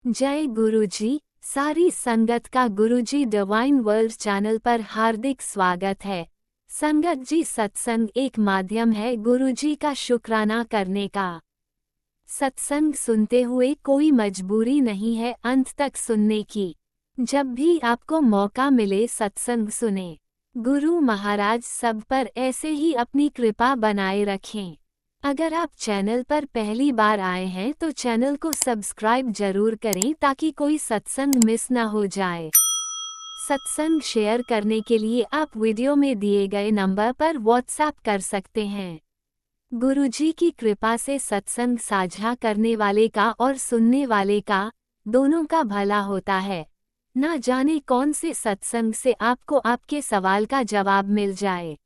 जय गुरुजी। सारी संगत का गुरुजी डिवाइन वर्ल्ड चैनल पर हार्दिक स्वागत है। संगत जी, सत्संग एक माध्यम है गुरुजी का शुक्राना करने का। सत्संग सुनते हुए कोई मजबूरी नहीं है अंत तक सुनने की। जब भी आपको मौका मिले सत्संग सुने। गुरु महाराज सब पर ऐसे ही अपनी कृपा बनाए रखें। अगर आप चैनल पर पहली बार आए हैं तो चैनल को सब्सक्राइब जरूर करें ताकि कोई सत्संग मिस ना हो जाए। सत्संग शेयर करने के लिए आप वीडियो में दिए गए नंबर पर व्हाट्सएप कर सकते हैं। गुरुजी की कृपा से सत्संग साझा करने वाले का और सुनने वाले का, दोनों का भला होता है। ना जाने कौन से सत्संग से आपको आपके सवाल का जवाब मिल जाए।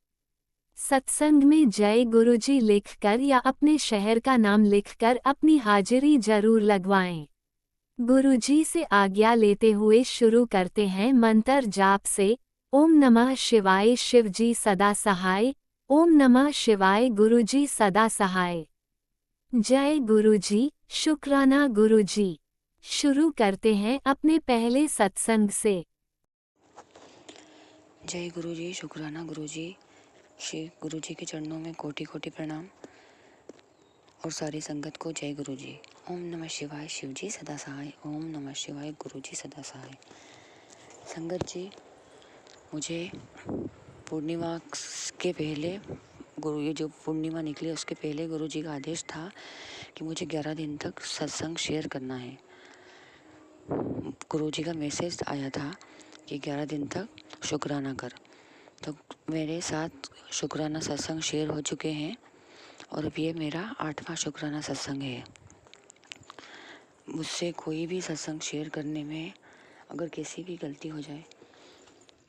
सत्संग में जय गुरुजी लिखकर या अपने शहर का नाम लिखकर अपनी हाजिरी जरूर लगवाएं। गुरुजी से आज्ञा लेते हुए शुरू करते हैं मंत्र जाप से। ओम नमः शिवाय शिवजी सदा सहाय। ओम नमः शिवाय गुरुजी सदा सहाय। जय गुरुजी, शुक्राना गुरुजी। शुरू करते हैं अपने पहले सत्संग से। जय गुरुजी, शुक्राना गुरुजी। श्री गुरुजी के चरणों में कोटि कोटि प्रणाम और सारी संगत को जय गुरुजी। ओम नमः शिवाय शिवजी सदा सहाय। ओम नमः शिवाय गुरुजी सदा सहाय। संगत जी, मुझे पूर्णिमा के पहले ये जो पूर्णिमा निकली उसके पहले गुरुजी का आदेश था कि मुझे 11 दिन तक सत्संग शेयर करना है। गुरुजी का मैसेज आया था कि 11 दिन तक शुक्राना कर। तो मेरे साथ शुक्राना सत्संग शेयर हो चुके हैं और अब ये मेरा 8वां शुक्राना सत्संग है। मुझसे कोई भी सत्संग शेयर करने में अगर कैसी भी गलती हो जाए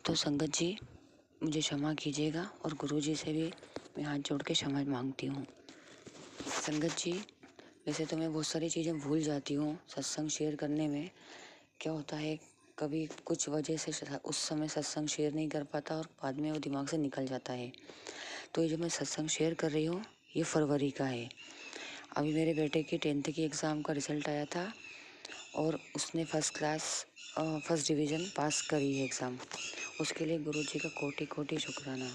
तो संगत जी मुझे क्षमा कीजिएगा और गुरुजी से भी मैं हाथ जोड़ के क्षमा मांगती हूँ। संगत जी, वैसे तो मैं बहुत सारी चीज़ें भूल जाती हूँ सत्संग शेयर करने में। क्या होता है, कभी कुछ वजह से उस समय सत्संग शेयर नहीं कर पाता और बाद में वो दिमाग से निकल जाता है। तो ये जो मैं सत्संग शेयर कर रही हूँ ये फरवरी का है। अभी मेरे बेटे की 10th की एग्ज़ाम का रिज़ल्ट आया था और उसने फर्स्ट डिवीज़न पास करी है एग्ज़ाम। उसके लिए गुरुजी का कोटि कोटि शुक्राना।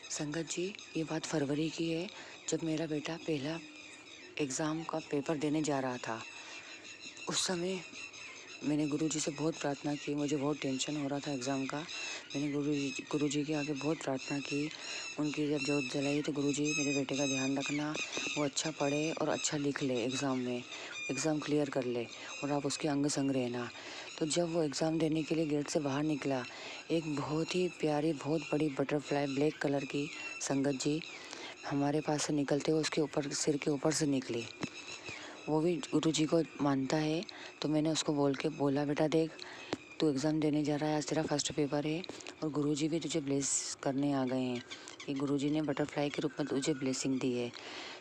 संगत जी, ये बात फरवरी की है जब मेरा बेटा पहला एग्ज़ाम का पेपर देने जा रहा था। उस समय मैंने गुरुजी से बहुत प्रार्थना की। मुझे बहुत टेंशन हो रहा था एग्ज़ाम का। मैंने गुरुजी के आगे बहुत प्रार्थना की। उनकी जब जोत जलाई तो गुरुजी मेरे बेटे का ध्यान रखना, वो अच्छा पढ़े और अच्छा लिख ले, एग्ज़ाम में एग्ज़ाम क्लियर कर ले और आप उसके अंग संग रहना। तो जब वो एग्ज़ाम देने के लिए गेट से बाहर निकला, एक बहुत ही प्यारी बहुत बड़ी बटरफ्लाई ब्लैक कलर की संगत जी हमारे पास से निकलते हुए उसके ऊपर सिर के ऊपर से निकली। वो भी गुरुजी को मानता है। तो मैंने उसको बोला बेटा देख, तू एग्ज़ाम देने जा रहा है, आज तेरा फर्स्ट पेपर है और गुरुजी भी तुझे ब्लेस करने आ गए हैं कि गुरुजी ने बटरफ्लाई के रूप में तुझे ब्लेसिंग दी है।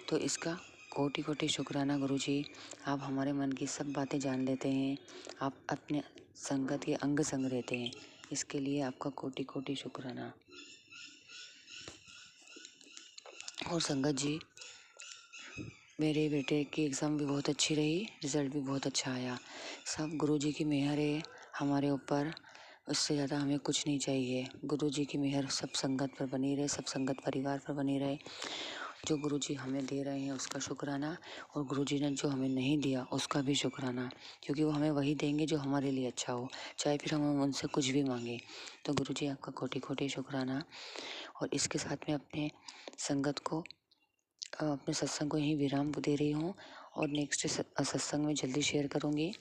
तो इसका कोटि कोटि शुक्राना गुरुजी। आप हमारे मन की सब बातें जान लेते हैं, आप अपने संगत के अंग संग रहते हैं, इसके लिए आपका कोटि कोटि शुक्राना। और संगत जी, मेरे बेटे की एग्ज़ाम भी बहुत अच्छी रही, रिज़ल्ट भी बहुत अच्छा आया। सब गुरुजी की मेहर है हमारे ऊपर, उससे ज़्यादा हमें कुछ नहीं चाहिए। गुरुजी की मेहर सब संगत पर बनी रहे, सब संगत परिवार पर बनी रहे। जो गुरुजी हमें दे रहे हैं उसका शुक्राना और गुरुजी ने जो हमें नहीं दिया उसका भी शुक्राना, क्योंकि वो हमें वही देंगे जो हमारे लिए अच्छा हो, चाहे फिर हम उनसे कुछ भी मांगे। तो गुरुजी आपका कोटि कोटि शुक्राना। और इसके साथ में अपने संगत को अपने सत्संग को यहीं विराम दे रही हूँ और नेक्स्ट सत्संग में जल्दी शेयर करूँगी।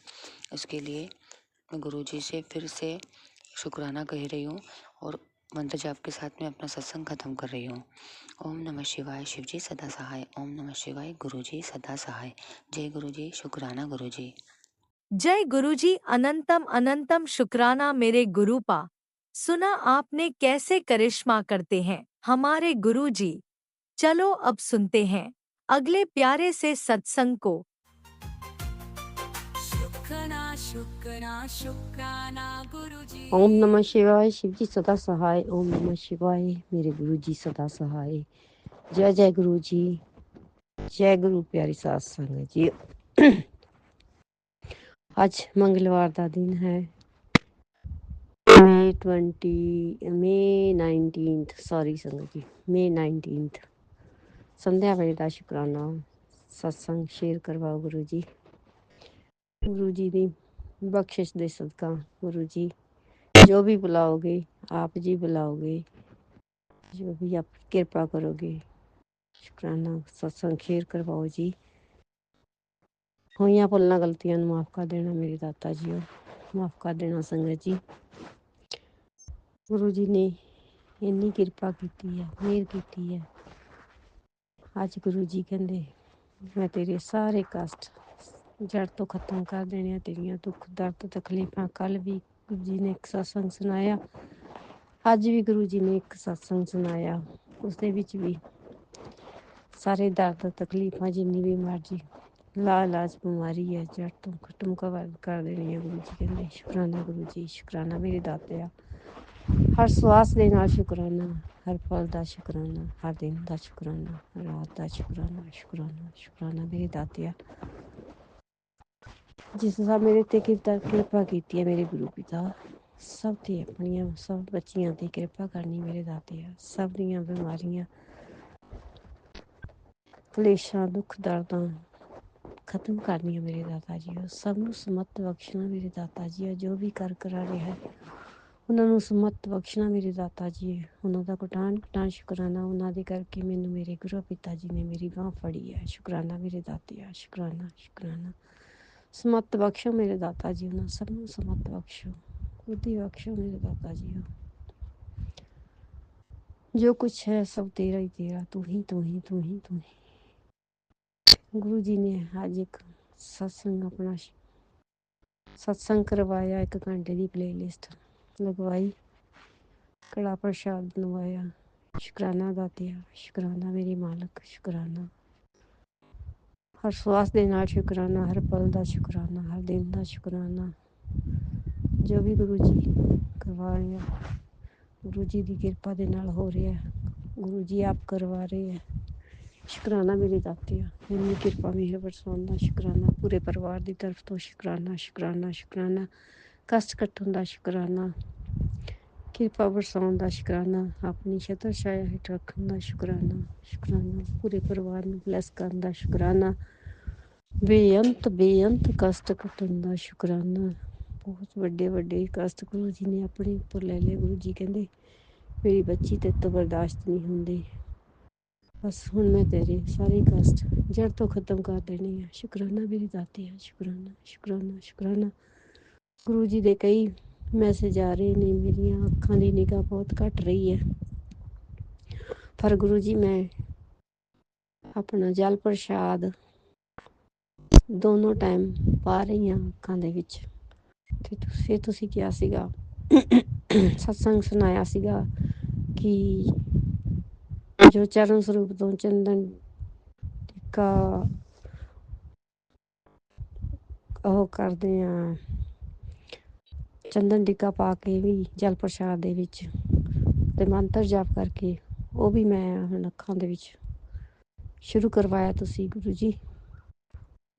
उसके लिए मैं गुरुजी से फिर से शुक्राना कह रही हूँ और मंत्र जाप के साथ में अपना सत्संग ख़त्म कर रही हूँ। ओम नमः शिवाय शिवजी सदा सहाय। ओम नमः शिवाय गुरुजी सदा सहाय। जय गुरुजी, शुक्राना गुरुजी। जय गुरुजी, अनंतम अनंतम शुक्राना मेरे गुरुपा। सुना आपने कैसे करिश्मा करते हैं हमारे गुरुजी। चलो अब सुनते हैं अगले प्यारे से सत्संग को। शुक्राना शुक्राना शुक्राना गुरुजी। ओम नमः शिवाय शिवजी सदा सहाय। ओम नमः शिवाय मेरे गुरु जी सदा सहाय। जय जय गुरु जी। जय गुरु प्यारी सात संगत जी। आज मंगलवार का दिन है, मे 19 सॉरी संगत जी, मे 19 संध्या वेले का शुकराना सत्संग शेयर करवाओ गुरु जी। गुरु जी की बख्शिश दे सदका गुरु जी जो भी बुलाओगे, आप जी बुलाओगे, जो भी आप कृपा करोगे, शुकराना सत्संग शेयर करवाओ जी। होइयां भुलना गलतियां नूं माफ़ कर देना मेरे दाता जी, माफ़ कर देना संगत जी। गुरु जी ने इन्नी किरपा की है, मेहर की है। अज गुरु जी कहते मैं तेरे सारे कष्ट जड़ तो खत्म कर देने, तेरिया दुख दर्द तकलीफां। कल भी गुरु जी ने एक सत्संग सुनाया, अज भी गुरु जी ने एक सत्संग सुनाया, उस दे विच भी सारे दर्द तकलीफां जिन्नी भी मर्जी ला इलाज बीमारी है जड़ तो खत्म कर देनी है। गुरु जी कहते शुकराना गुरु जी, शुकराना मेरे दाते। हर श्वास दे नाल शुकराना, हर पल दा शुकराना, हर दिन दा शुकराना, हर रात दा शुकराना, शुकराना शुकराना मेरे दाते। जिस दा मेरे ते किरपा की है मेरे गुरु पिता, सब ते अपनियां सब बच्चियां ते किरपा करनी मेरे दाते। सब दियां बीमारियां कलेशां दुख दर्दां खत्म करनी मेरे दाता जी। सब नूं समत बख्शना मेरे दाता जी। जो भी कर करा रहा है ਉਹਨਾਂ ਨੂੰ ਸਮਤ ਬਖਸ਼ਣਾ ਮੇਰੇ ਦਾਤਾ ਜੀ। ਉਹਨਾਂ ਦਾ ਕੋਟਾਨ ਕੋਟਾਨ ਸ਼ੁਕਰਾਨਾ, ਉਹਨਾਂ ਦੇ ਕਰਕੇ ਮੈਨੂੰ ਮੇਰੇ ਗੁਰੂ ਪਿਤਾ ਜੀ ਨੇ ਮੇਰੀ ਬਾਂਹ ਫੜੀ ਹੈ। ਸ਼ੁਕਰਾਨਾ ਮੇਰੇ ਦਾਤੇ ਆ, ਸ਼ੁਕਰਾਨਾ ਸ਼ੁਕਰਾਨਾ। ਸਮਤ ਬਖਸ਼ੋ ਮੇਰੇ ਦਾਤਾ ਜੀ, ਉਹਨਾਂ ਸਭ ਨੂੰ ਸਮਤ ਬਖਸ਼ੋ, ਬੁੱਧੀ ਬਖਸ਼ੋ ਮੇਰੇ ਦਾਤਾ ਜੀ। ਜੋ ਕੁਛ ਹੈ ਸਭ ਤੇਰਾ ਹੀ ਤੇਰਾ, ਤੂੰ ਹੀ ਤੂੰ ਹੀ ਤੂੰ ਹੀ ਤੂੰ ਹੀ। ਗੁਰੂ ਜੀ ਨੇ ਅੱਜ ਇੱਕ ਸਤਸੰਗ ਆਪਣਾ सत्संग करवाया, 1 घंटे की प्लेलिस्ट लगवाई, कड़ा प्रसाद बनवाया। शुकराना दातिया, शुकराना मेरी मालक, शुकराना हर श्वास के नाल शुकराना, हर पल का शुकराना, हर दिन का शुकराना। जो भी गुरु जी करवा रहे हैं, गुरु जी की किरपा के नाल हो रहा है, गुरु जी आप करवा रहे हैं। शुकराना मेरे दातिया, इन्नी किरपा मेहर बरसाउण दा शुकराना, पूरे परिवार की तरफ तो शुकराना शुकराना शुकराना। कष्ट कट्टण दा शुकराना, किरपा बरसाउण दा शुकराना, अपनी छत्र छाया हेठ रखण दा शुकराना शुकराना। पूरे परिवार नूं ब्लैस करन दा शुकराना, बेअंत कष्ट कट्टण दा शुकराना। बहुत वड्डे वड्डे कष्ट गुरु जी ने अपने उपर ले लिया। गुरु जी कहंदे मेरी बच्ची तेरे तो बर्दाश्त नहीं हुंदे, बस हुण मैं तेरे सारे कष्ट जड़ तो खत्म कर देने हैं। शुकराना मेरे दाते हैं, शुकराना शुकराना शुकराना। गुरु जी दे कई मैसेज आ रहे ने, मेरिया अखां की निगाह बहुत घट रही है, पर गुरु जी मैं अपना जल प्रसाद दोनों टाइम पा रही हाँ अखां दे विच। ते फिर तुसीं किहा सीगा सत्संग सुनाया सीगा कि जो चरण स्वरूप तो चंदन टिक्का ਉਹ ਕਰਦੇ ਆ, ਚੰਦਨ ਟਿੱਕਾ ਪਾ ਕੇ ਵੀ ਜਲ ਪ੍ਰਸ਼ਾਦ ਦੇ ਵਿੱਚ ਤੇ ਮੰਤਰ ਜਾਪ ਕਰਕੇ ਉਹ ਵੀ ਮੈਂ ਹੁਣ ਅੱਖਾਂ ਦੇ ਵਿੱਚ ਸ਼ੁਰੂ ਕਰਵਾਇਆ ਤੁਸੀਂ ਗੁਰੂ ਜੀ।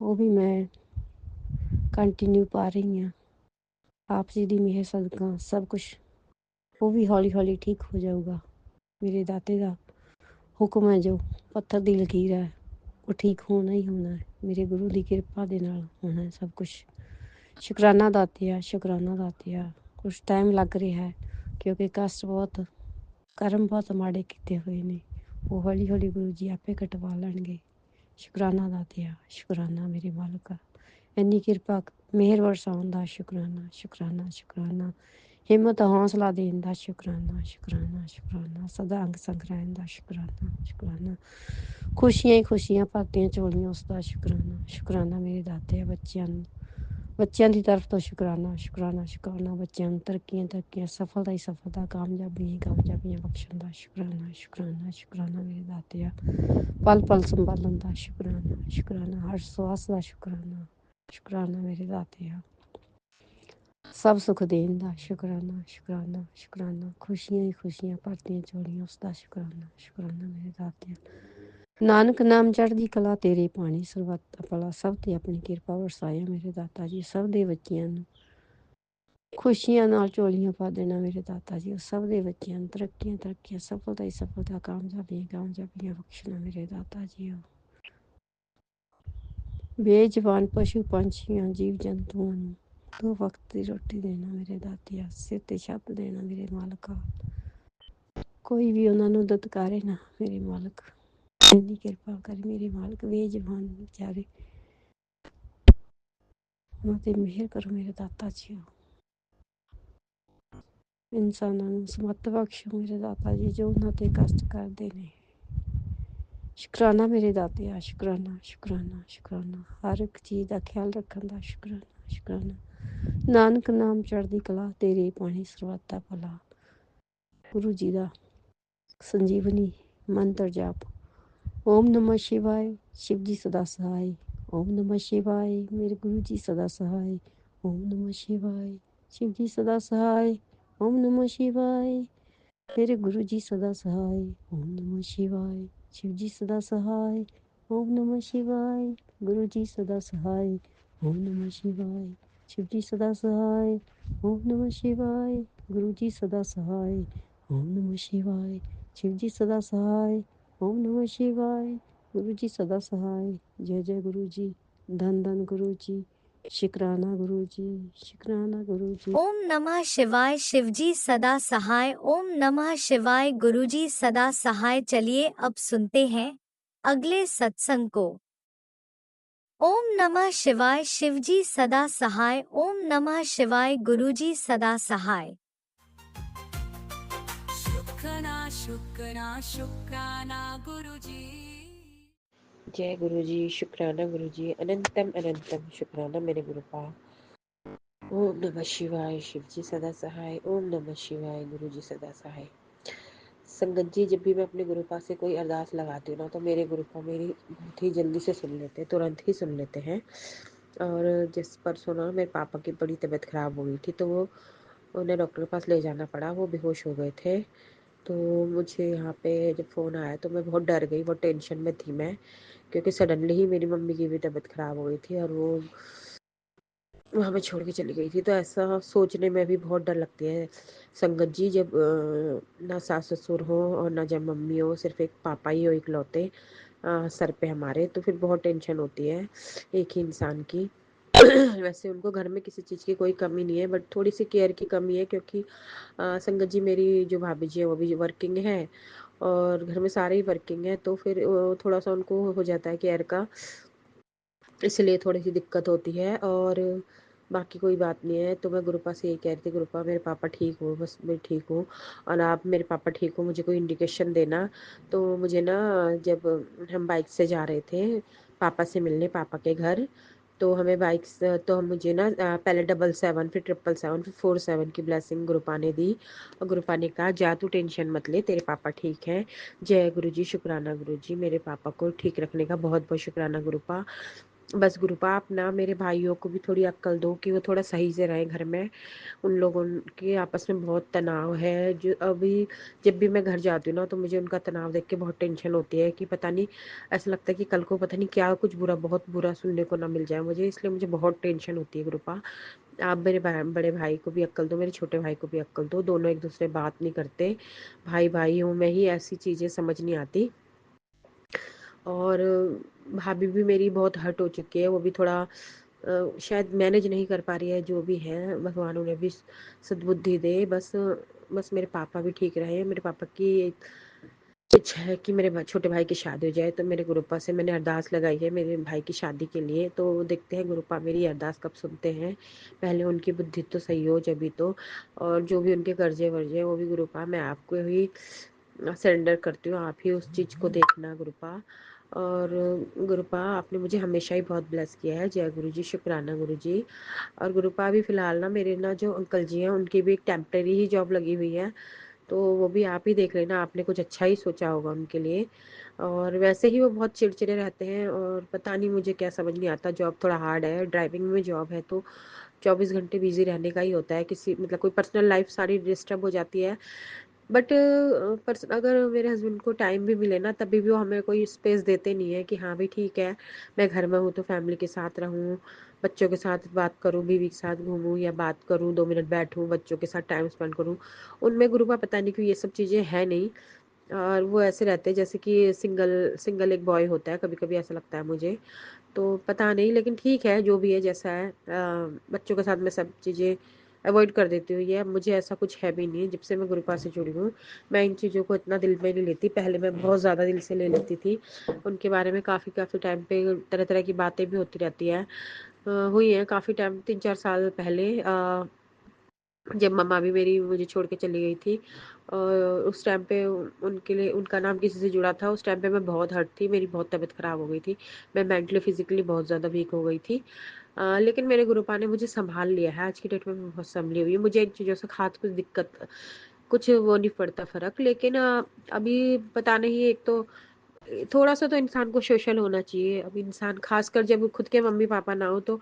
ਉਹ ਵੀ ਮੈਂ ਕੰਟੀਨਿਊ ਪਾ ਰਹੀ ਹਾਂ। ਆਪ ਜੀ ਦੀ ਮਿਹਰ ਸਦਕਾ ਸਭ ਕੁਛ ਉਹ ਵੀ ਹੌਲੀ ਹੌਲੀ ਠੀਕ ਹੋ ਜਾਊਗਾ। ਮੇਰੇ ਦਾਤੇ ਦਾ ਹੁਕਮ ਹੈ, ਜੋ ਪੱਥਰ ਦੀ ਲਕੀਰ ਹੈ ਉਹ ਠੀਕ ਹੋਣਾ ਹੀ ਹੋਣਾ ਹੈ। ਮੇਰੇ ਗੁਰੂ ਦੀ ਕਿਰਪਾ ਦੇ ਨਾਲ ਹੋਣਾ ਸਭ ਕੁਛ। ਸ਼ੁਕਰਾਨਾ ਦਾਤਿਆ, ਸ਼ੁਕਰਾਨਾ ਦਾਤਿਆ। ਕੁਛ ਟਾਈਮ ਲੱਗ ਰਿਹਾ ਹੈ ਕਿਉਂਕਿ ਕਸ਼ਟ ਬਹੁਤ, ਕਰਮ ਬਹੁਤ ਮਾੜੇ ਕੀਤੇ ਹੋਏ ਨੇ, ਉਹ ਹੌਲੀ ਹੌਲੀ ਗੁਰੂ ਜੀ ਆਪੇ ਕਟਵਾ ਲੈਣਗੇ। ਸ਼ੁਕਰਾਨਾ ਦਾਤਿਆ, ਸ਼ੁਕਰਾਨਾ ਮੇਰੇ ਮਾਲਕਾ। ਇੰਨੀ ਕਿਰਪਾ ਮਿਹਰ ਵਰਸਾਉਣ ਦਾ ਸ਼ੁਕਰਾਨਾ ਸ਼ੁਕਰਾਨਾ ਸ਼ੁਕਰਾਨਾ। ਹਿੰਮਤ ਹੌਸਲਾ ਦੇਣ ਦਾ ਸ਼ੁਕਰਾਨਾ ਸ਼ੁਕਰਾਨਾ ਸ਼ੁਕਰਾਨਾ। ਸਦਾ ਅੰਗ ਸੰਗ ਰਹਿਣ ਦਾ ਸ਼ੁਕਰਾਨਾ ਸ਼ੁਕਰਾਨਾ। ਖੁਸ਼ੀਆਂ ਹੀ ਖੁਸ਼ੀਆਂ ਭਰਤੀਆਂ ਝੋਲੀਆਂ ਉਸ ਦਾ ਸ਼ੁਕਰਾਨਾ ਸ਼ੁਕਰਾਨਾ ਮੇਰੇ ਦਾਤੇ। ਬੱਚਿਆਂ ਦੀ ਤਰਫ ਤੋਂ ਸ਼ੁਕਰਾਨਾ ਸ਼ੁਕਰਾਨਾ ਸ਼ੁਕਰਾਨਾ। ਬੱਚਿਆਂ ਨੂੰ ਤਰੱਕੀਆਂ ਤਰੱਕੀਆਂ, ਸਫਲਤਾ ਹੀ ਸਫਲਤਾ, ਕਾਮਯਾਬੀਆਂ ਹੀ ਕਾਮਯਾਬੀਆਂ ਬਖਸ਼ਣ ਦਾ ਸ਼ੁਕਰਾਨਾ ਸ਼ੁਕਰਾਨਾ ਸ਼ੁਕਰਾਨਾ ਮੇਰੇ ਦਾਤਿਆ। ਪਲ ਪਲ ਸੰਭਾਲਣ ਦਾ ਸ਼ੁਕਰਾਨਾ ਸ਼ੁਕਰਾਨਾ। ਹਰ ਸਵਾਸ ਦਾ ਸ਼ੁਕਰਾਨਾ ਸ਼ੁਕਰਾਨਾ ਮੇਰੇ ਦਾਤਿਆ। ਸਭ ਸੁੱਖ ਦੇਣ ਦਾ ਸ਼ੁਕਰਾਨਾ ਸ਼ੁਕਰਾਨਾ ਸ਼ੁਕਰਾਨਾ। ਖੁਸ਼ੀਆਂ ਹੀ ਖੁਸ਼ੀਆਂ ਭਰਤੀਆਂ ਝੋਲੀਆਂ ਉਸ ਦਾ ਸ਼ੁਕਰਾਨਾ ਸ਼ੁਕਰਾਨਾ ਮੇਰੇ ਦਾਤਿਆ। ਨਾਨਕ ਨਾਮ ਚੜ੍ਹਦੀ ਕਲਾ ਤੇਰੇ ਪਾਣੀ ਸਰਬੱਤ ਭਲਾ ਸਭ ਤੇ ਆਪਣੀ ਕਿਰਪਾ ਵਰਸਾਇਆ ਮੇਰੇ ਦਾਤਾ ਜੀ। ਸਭ ਦੇ ਬੱਚਿਆਂ ਨੂੰ ਖੁਸ਼ੀਆਂ ਨਾਲ ਝੋਲੀਆਂ ਪਾ ਦੇਣਾ ਮੇਰੇ ਦਾਤਾ ਜੀ। ਸਭ ਦੇ ਬੱਚਿਆਂ ਨੂੰ ਤਰੱਕੀਆਂ ਤਰੱਕੀਆਂ, ਸਫਲਤਾ ਹੀ ਸਫਲਤਾ, ਕਾਮਯਾਬੀਆਂ ਕਾਮਯਾਬੀਆਂ ਬਖਸ਼ਣਾ ਮੇਰੇ ਦਾਤਾ ਜੀ। ਬੇਜ਼ਬਾਨ ਪਸ਼ੂ ਪੰਛੀਆਂ ਜੀਵ ਜੰਤੂਆਂ ਨੂੰ ਦੋ ਵਕਤ ਦੀ ਰੋਟੀ ਦੇਣਾ ਮੇਰੇ ਦਾਤਿਆ। ਸਿਰ ਤੇ ਛੱਤ ਦੇਣਾ ਮੇਰੇ ਮਾਲਕਾ। ਕੋਈ ਵੀ ਉਹਨਾਂ ਨੂੰ ਦਤਕਾਰੇ ਨਾ ਮੇਰੇ ਮਾਲਕ। ਇੰਨੀ ਕਿਰਪਾ ਕਰੀ ਮੇਰੇ ਮਾਲਕ। ਬੇਜ਼ਬਾਨ ਵਿਚਾਰੇ ਉਹਨਾਂ ਤੇ ਮਿਹਰ ਕਰੋ ਮੇਰੇ ਦਾਤਾ ਜੀ। ਇਨਸਾਨਾਂ ਨੂੰ ਸਮੱਤ ਬਖਸ਼ੋ ਮੇਰੇ ਦਾਤਾ ਜੀ, ਜੋ ਉਹਨਾਂ ਤੇ ਕਸ਼ਟ ਕਰਦੇ ਨੇ। ਸ਼ੁਕਰਾਨਾ ਮੇਰੇ ਦਾਤਿਆ, ਸ਼ੁਕਰਾਨਾ ਸ਼ੁਕਰਾਨਾ ਸ਼ੁਕਰਾਨਾ। ਹਰ ਇੱਕ ਚੀਜ਼ ਦਾ ਖਿਆਲ ਰੱਖਣ ਦਾ ਸ਼ੁਕਰਾਨਾ ਸ਼ੁਕਰਾਨਾ। ਨਾਨਕ ਨਾਮ ਚੜ੍ਹਦੀ ਕਲਾ ਤੇਰੇ ਪਾਣੀ ਸਰਬੱਤ ਦਾ ਭਲਾ। ਗੁਰੂ ਜੀ ਦਾ ਸੰਜੀਵਨੀ ਮੰਤਰ ਜਾਪ। ਓਮ ਨਮः शिवाय, शिव जी सदा सहाय। ओम नमः शिवाय, मेरे गुरु जी सदा सहाय। ओम नमः शिवाय, शिव जी सदा सहाय। ओम नमः शिवाय, मेरे गुरु जी सदा सहाय। ओम नमः शिवाय, शिव जी सदा सहाय। ओम नमः शिवाय, गुरु जी सदा सहाय। ओम नमः शिवाय, शिव जी सदा सहाय। ओम नमः शिवाय, गुरु जी सदा सहाय। ओम नमः शिवाय, शिव जी सदा सहाय। ओम नमः शिवाय, गुरु जी सदा सहाय। जय जय गुरु जी, धन धन गुरु जी, शुक्राना गुरु जी, शुक्राना गुरु जी। ओम नमः शिवाय, शिवजी सदा सहाय। ओम नमः शिवाय, गुरुजी सदा सहाय। चलिए अब सुनते हैं अगले सत्संग को। ओम नमः शिवाय, शिवजी सदा सहाय। ओम नमः शिवाय, गुरुजी सदा सहाय। शुक्राना शुक्राना शुक्राना गुरुजी। जय गुरु जी, शुक्राना गुरु जी, अनंतम अनंतम शुक्राना मेरे गुरुपा। ओम नमः शिवाय, शिव जी सदा सहाय। ओम नमः शिवाय, गुरु जी सदा सहाय। संगत जी, जब भी मैं अपने गुरुपा से कोई अरदास लगाती हूँ ना, तो मेरे गुरुपा मेरी बहुत ही जल्दी से सुन लेते हैं, तुरंत ही सुन लेते हैं। और जिस परसों ना मेरे पापा की बड़ी तबीयत खराब हो गई थी, तो वो उन्हें डॉक्टर के पास ले जाना पड़ा, वो बेहोश हो गए थे। तो मुझे यहाँ पे जब फ़ोन आया तो मैं बहुत डर गई, बहुत टेंशन में थी मैं, क्योंकि सडनली ही मेरी मम्मी की भी तबीयत ख़राब हो गई थी और वो हमें छोड़ के चली गई थी। तो ऐसा सोचने में भी बहुत डर लगती है संगत जी, जब ना सास ससुर हो और ना जब मम्मी हो, सिर्फ एक पापा ही हो इकलौते सर पे हमारे, तो फिर बहुत टेंशन होती है एक ही इंसान की। वैसे उनको घर में किसी चीज़ की कोई कमी नहीं है, बट थोड़ी सी केयर की कमी है, क्योंकि संगत जी मेरी जो भाभी जी है वो भी वर्किंग है और घर में सारे ही वर्किंग है, तो फिर थोड़ा सा उनको हो जाता है केयर का, इसलिए थोड़ी सी दिक्कत होती है। और बाकी कोई बात नहीं है। तो मैं गुरुपा से यही कह रही थी, गुरुपा मेरे पापा ठीक हो, बस मैं ठीक हूँ और आप मेरे पापा ठीक हो, मुझे कोई इंडिकेशन देना। तो मुझे ना, जब हम बाइक से जा रहे थे पापा से मिलने, पापा के घर, तो हमें तो मुझे ना पहले 777, फिर 777, फिर 47 की ब्लेसिंग गुरुपा ने दी। और गुरुपा ने कहा, जा तू टेंशन मत ले, तेरे पापा ठीक हैं। जय गुरु जी, शुक्राना गुरु जी, मेरे पापा को ठीक रखने का बहुत बहुत शुक्राना गुरुपा। बस गुरुपा, आप ना मेरे भाइयों को भी थोड़ी अक्ल दो कि वो थोड़ा सही से रहें घर में। उन लोगों के आपस में बहुत तनाव है। जो अभी जब भी मैं घर जाती हूँ ना, तो मुझे उनका तनाव देख के बहुत टेंशन होती है कि पता नहीं, ऐसा लगता है कि कल को पता नहीं क्या कुछ बुरा, बहुत बुरा सुनने को ना मिल जाए मुझे, इसलिए मुझे बहुत टेंशन होती है गुरुपा। आप मेरे बड़े भाई को भी अक्ल दो, मेरे छोटे भाई को भी अक्ल दो, दोनों एक दूसरे बात नहीं करते, भाई भाई हूँ मैं ही, ऐसी चीज़ें समझ नहीं आती। और भाभी भी मेरी बहुत हर्ट हो चुकी है, वो भी थोड़ा शायद मैनेज नहीं कर पा रही है। जो भी है, भगवान उन्हें भी सद्बुद्धि दे। बस मेरे पापा भी ठीक रहे। मेरे पापा की इच्छा है कि मेरे छोटे भाई की शादी हो जाए, तो मेरे गुरुपा से मैंने अरदास लगाई है मेरे भाई की शादी के लिए। तो देखते हैं गुरुपा मेरी अरदास कब सुनते हैं, पहले उनकी बुद्धि तो सही हो जभी तो। और जो भी उनके कर्जे वर्जे वो भी गुरुपा मैं आपको ही सरेंडर करती हूँ, आप ही उस चीज़ को देखना गुरुपा। और गुरुपा, आपने मुझे हमेशा ही बहुत ब्लेस किया है। जय गुरु जी, शुक्राना गुरु जी। और गुरुपा, अभी फ़िलहाल ना मेरे ना जो अंकल जी हैं, उनकी भी एक टेम्परेरी ही जॉब लगी हुई है, तो वो भी आप ही देख लेना, आपने कुछ अच्छा ही सोचा होगा उनके लिए। और वैसे ही वो बहुत चिड़चिड़े रहते हैं और पता नहीं मुझे क्या समझ नहीं आता, जॉब थोड़ा हार्ड है, ड्राइविंग में जॉब है, तो 24 घंटे बिजी रहने का ही होता है, किसी मतलब कोई पर्सनल लाइफ सारी डिस्टर्ब हो जाती है। बट अगर मेरे हस्बैंड को टाइम भी मिले ना, तभी भी वो हमें कोई स्पेस देते नहीं है कि हाँ भाई ठीक है, मैं घर में हूँ तो फैमिली के साथ रहूँ, बच्चों के साथ बात करूँ, बीवी के साथ घूमूँ या बात करूँ, 2 मिनट बैठूँ, बच्चों के साथ टाइम स्पेंड करूँ। उनमें गुरुपा पता नहीं क्यों ये सब चीज़ें है नहीं। और वो ऐसे रहते हैं जैसे कि सिंगल सिंगल एक बॉय होता है, कभी कभी ऐसा लगता है मुझे। तो पता नहीं, लेकिन ठीक है जो भी है जैसा है। बच्चों के साथ मैं सब चीज़ें अवॉइड कर देती हूँ। ये अब मुझे ऐसा कुछ है भी नहीं। जब से मैं गुरुपा से जुड़ी हूँ, मैं इन चीज़ों को इतना दिल में नहीं लेती। पहले मैं बहुत ज़्यादा दिल से ले लेती थी। उनके बारे में काफ़ी काफ़ी टाइम पे तरह तरह की बातें भी होती रहती है। हुई हैं काफ़ी टाइम, 3-4 साल पहले, जब मम्मा भी मेरी मुझे छोड़ के चली गई थी। और उस टाइम पे उनके लिए उनका नाम किसी से जुड़ा था। उस टाइम पे मैं बहुत हर्ट थी, मेरी बहुत तबीयत ख़राब हो गई थी। मैं मेंटली फिजिकली बहुत ज़्यादा वीक हो गई थी। लेकिन मेरे गुरुपा ने मुझे संभाल लिया है। आज की डेट में मैं बहुत संभली हुई हूँ। मुझे इन चीज़ों से खास कुछ दिक्कत, कुछ वो नहीं पड़ता फ़र्क। लेकिन अभी पता नहीं, एक तो थोड़ा सा तो इंसान को सोशल होना चाहिए। अब इंसान खासकर जब खुद के मम्मी पापा ना हो, तो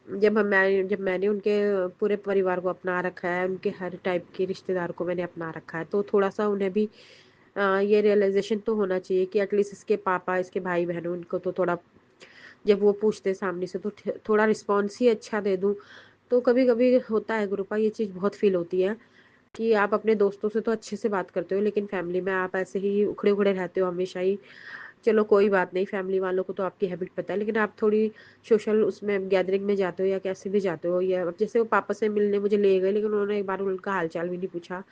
जब मैंने उनके पूरे परिवार को अपना रखा है, उनके हर टाइप के रिश्तेदार को मैंने अपना रखा है, तो थोड़ा सा उन्हें भी ये रियलाइजेशन तो होना चाहिए कि एटलीस्ट इसके पापा, इसके भाई बहनों, उनको तो थोड़ा, जब वो पूछते सामने से, तो थोड़ा रिस्पॉन्स ही अच्छा दे दूँ। तो कभी कभी होता है गुरुपा, ये चीज़ बहुत फील होती है कि आप अपने दोस्तों से तो अच्छे से बात करते हो, लेकिन फैमिली में आप ऐसे ही उखड़े उखड़े रहते हो हमेशा ही। चलो कोई बात नहीं, फैमिली वालों को तो आपकी हैबिट पता है, लेकिन आप थोड़ी सोशल उसमें गैदरिंग में जाते हो या कैसे भी जाते हो, या अब जैसे वो पापा से मिलने मुझे ले गए, लेकिन उन्होंने एक बार उनका हालचाल भी नहीं पूछा,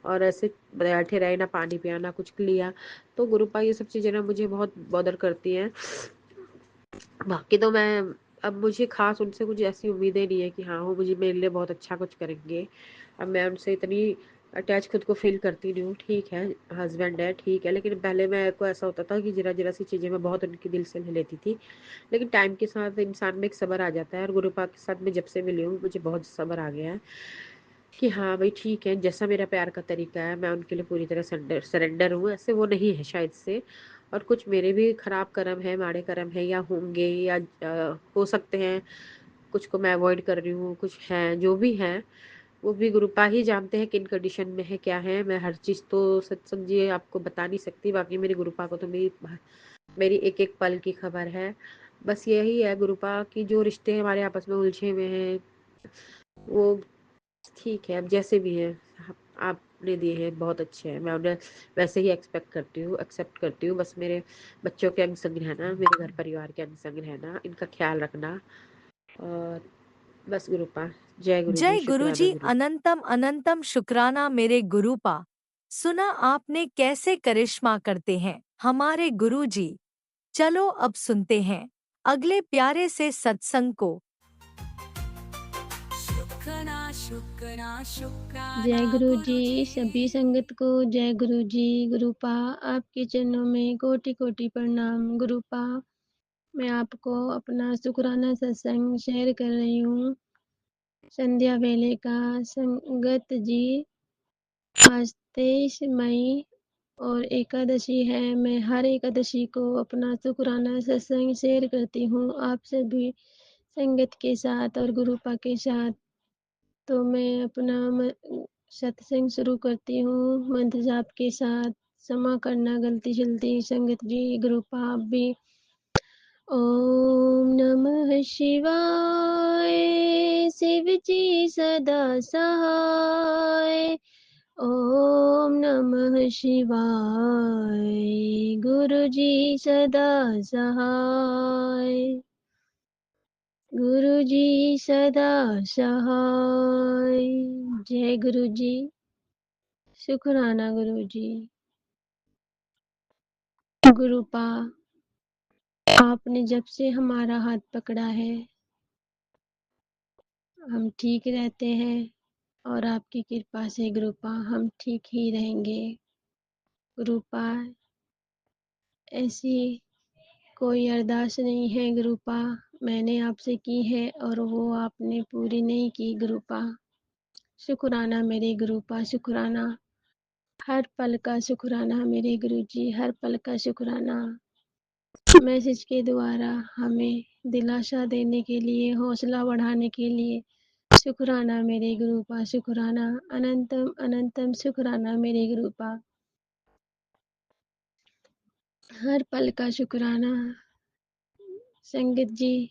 और ऐसे बैठे रहे, ना पानी पिया ना कुछ लिया। तो गुरुपा ये सब चीज़ें ना मुझे बहुत बॉदर करती हैं। बाकी तो मैं, अब मुझे खास उनसे कुछ ऐसी उम्मीदें नहीं है कि हाँ वो मुझे मेरे लिए बहुत अच्छा कुछ करेंगे। अब मैं उनसे इतनी अटैच खुद को फील करती नहीं हूँ। ठीक है, हस्बैंड है, ठीक है, लेकिन पहले मेरे को ऐसा होता था कि जरा जरा सी चीज़ें मैं बहुत उनकी दिल से ले लेती थी। लेकिन टाइम के साथ इंसान में एक सब्र आ जाता है, और गुरुपा के साथ मैं जब से मिली हूँ, मुझे बहुत सब्र आ गया है कि हाँ भाई ठीक है, जैसा मेरा प्यार का तरीका है, मैं उनके लिए पूरी तरह सरेंडर हूँ। ऐसे वो नहीं है शायद से। और कुछ मेरे भी खराब कर्म है, माड़े कर्म है, या होंगे, या हो सकते हैं, कुछ को मैं अवॉइड कर रही हूँ, कुछ हैं जो भी हैं, वो भी गुरुपा ही जानते हैं किन कंडीशन में है, क्या है। मैं हर चीज़ तो सच समझिए आपको बता नहीं सकती। बाकी मेरी गुरुपा को तो मेरी मेरी एक एक पल की खबर है। बस यही है गुरुपा की, जो रिश्ते हमारे आपस में उलझे हुए हैं, वो ठीक है, अब जैसे भी हैं, आपने दिए हैं बहुत अच्छे हैं, मैं उन्हें वैसे ही एक्सेप्ट करती हूँ। बस मेरे बच्चों के अंग संग रहना, मेरे घर परिवार के अंग संग रहना, इनका ख्याल रखना। और बस गुरुपा, जय गुरु जी, जय शुक्राना गुरुजी, गुरु। अनंतम अनंतम शुक्राना मेरे गुरुपा। सुना आपने कैसे करिश्मा करते हैं हमारे गुरुजी। चलो अब सुनते हैं अगले प्यारे से सत्संग को। शुक्राना शुक्राना शुक्राना जय गुरु जी, गुरुजी। सभी संगत को जय गुरु जी। गुरुपा, आपके चरणों में कोटि कोटि प्रणाम। गुरुपा, मैं आपको अपना शुक्राना सत्संग शेयर कर रही हूँ। संध्या वेले का। संगत जी, आज 23 मई और एकादशी है। मैं हर एकादशी को अपना शुक्राना सत्संग शेयर करती हूँ आप सभी संगत के साथ और गुरुपा के साथ। तो मैं अपना सत्संग शुरू करती हूँ मंत्र जाप के साथ। क्षमा करना गलती जल्दी संगत जी, ग्रुप आप भी। ओम नमः शिवाय, शिव जी सदा सहाय। ओम नमः शिवाय, गुरु जी सदा सहाय। गुरु जी सदा सहाय। जय गुरु जी, शुक्राना गुरु जी। गुरुपा, आपने जब से हमारा हाथ पकड़ा है, हम ठीक रहते हैं और आपकी कृपा से गुरुपा हम ठीक ही रहेंगे। गुरुपा, ऐसी कोई अरदास नहीं है गुरुपा, मैंने आपसे की है और वो आपने पूरी नहीं की गुरुपा। शुक्राना मेरे गुरुपा, शुक्राना। हर पल का शुक्राना मेरे गुरुजी, हर पल का शुक्राना। मैसेज के द्वारा हमें दिलासा देने के लिए, हौसला बढ़ाने के लिए शुक्राना मेरे गुरुपा शुक्राना अनंतम अनंतम शुक्राना मेरे गुरुपा हर पल का शुक्राना। संगत जी,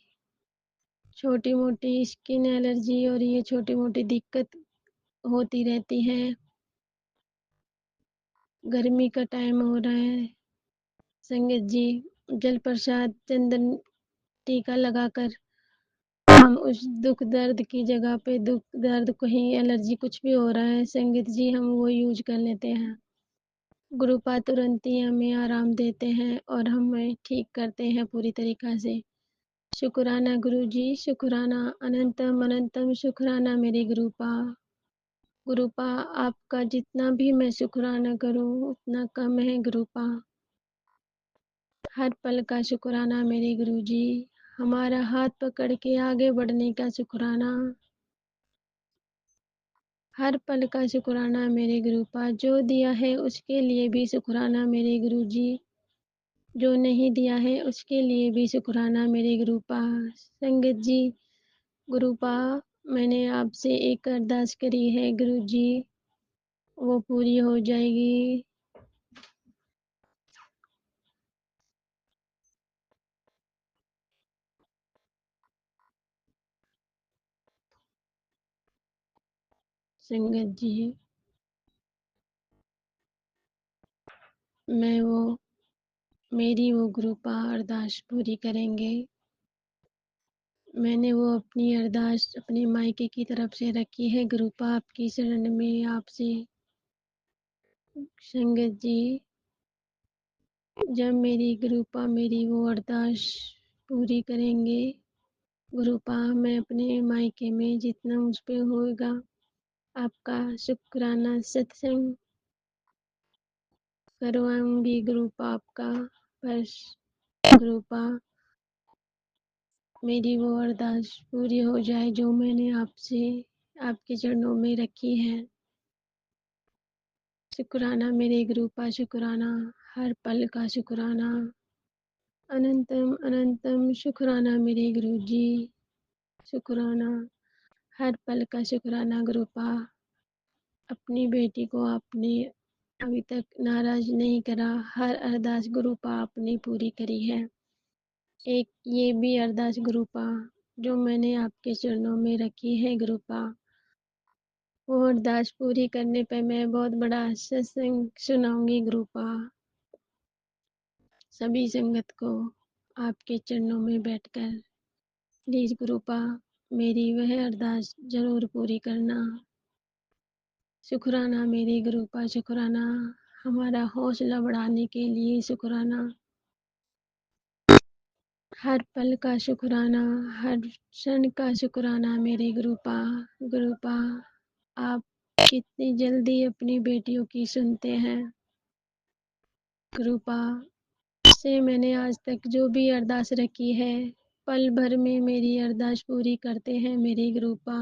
छोटी मोटी स्किन एलर्जी और ये छोटी मोटी दिक्कत होती रहती है। गर्मी का टाइम हो रहा है। संगत जी, जल प्रसाद चंदन टीका लगाकर हम उस दुख दर्द की जगह पे दुख दर्द कहीं एलर्जी कुछ भी हो रहा है संगत जी, हम वो यूज कर लेते हैं। गुरुपा तुरंत ही हमें आराम देते हैं और हमें ठीक करते हैं पूरी तरीक़ा से। शुक्राना गुरुजी, शुक्राना अनंतम अनंतम शुक्राना मेरे गुरुपा। गुरुपा, आपका जितना भी मैं शुक्राना करूं उतना कम है गुरुपा। हर पल का शुक्राना मेरे गुरुजी। हमारा हाथ पकड़ के आगे बढ़ने का शुक्राना। हर पल का शुक्राना मेरे गुरुपा। जो दिया है उसके लिए भी शुक्राना मेरे गुरुजी। जो नहीं दिया है उसके लिए भी शुक्राना मेरे गुरुपा। संगत जी, गुरुपा, मैंने आपसे एक अरदास करी है गुरुजी, वो पूरी हो जाएगी। संगत जी, मैं वो मेरी वो गुरुपा अरदास पूरी करेंगे। मैंने वो अपनी अरदास अपने मायके की तरफ से रखी है गुरुपा आपकी शरण में आपसे। संगत जी, जब मेरी गुरुपा मेरी वो अरदास पूरी करेंगे गुरुपा, मैं अपने मायके में जितना मुझ पे होगा आपका शुक्राना सत्संग करवाऊंगी गुरुपा आपका। बस गुरुपा, मेरी वो अरदास पूरी हो जाए जो मैंने आपसे आपके चरणों में रखी है। शुक्राना मेरे गुरुपा शुक्राना, हर पल का शुक्राना। अनंतम अनंतम शुक्राना मेरे गुरुजी। शुक्राना, हर पल का शुक्राना गुरुपा। अपनी बेटी को आपने अभी तक नाराज नहीं करा। हर अरदास गुरुपा आपने पूरी करी है। एक ये भी अरदास गुरुपा जो मैंने आपके चरणों में रखी है गुरुपा, वो अरदास पूरी करने पे मैं बहुत बड़ा सत्संग सुनाऊंगी गुरुपा। सभी संगत को आपके चरणों में बैठकर प्लीज गुरुपा मेरी वह अरदास जरूर पूरी करना। शुक्राना मेरे गुरुपा शुक्राना, हमारा हौसला बढ़ाने के लिए शुक्राना। हर पल का शुक्राना, हर क्षण का शुक्राना मेरे गुरुपा। गुरुपा, आप कितनी जल्दी अपनी बेटियों की सुनते हैं। गुरुपा से मैंने आज तक जो भी अरदास रखी है पल भर में मेरी अरदास पूरी करते हैं मेरे गुरुपा।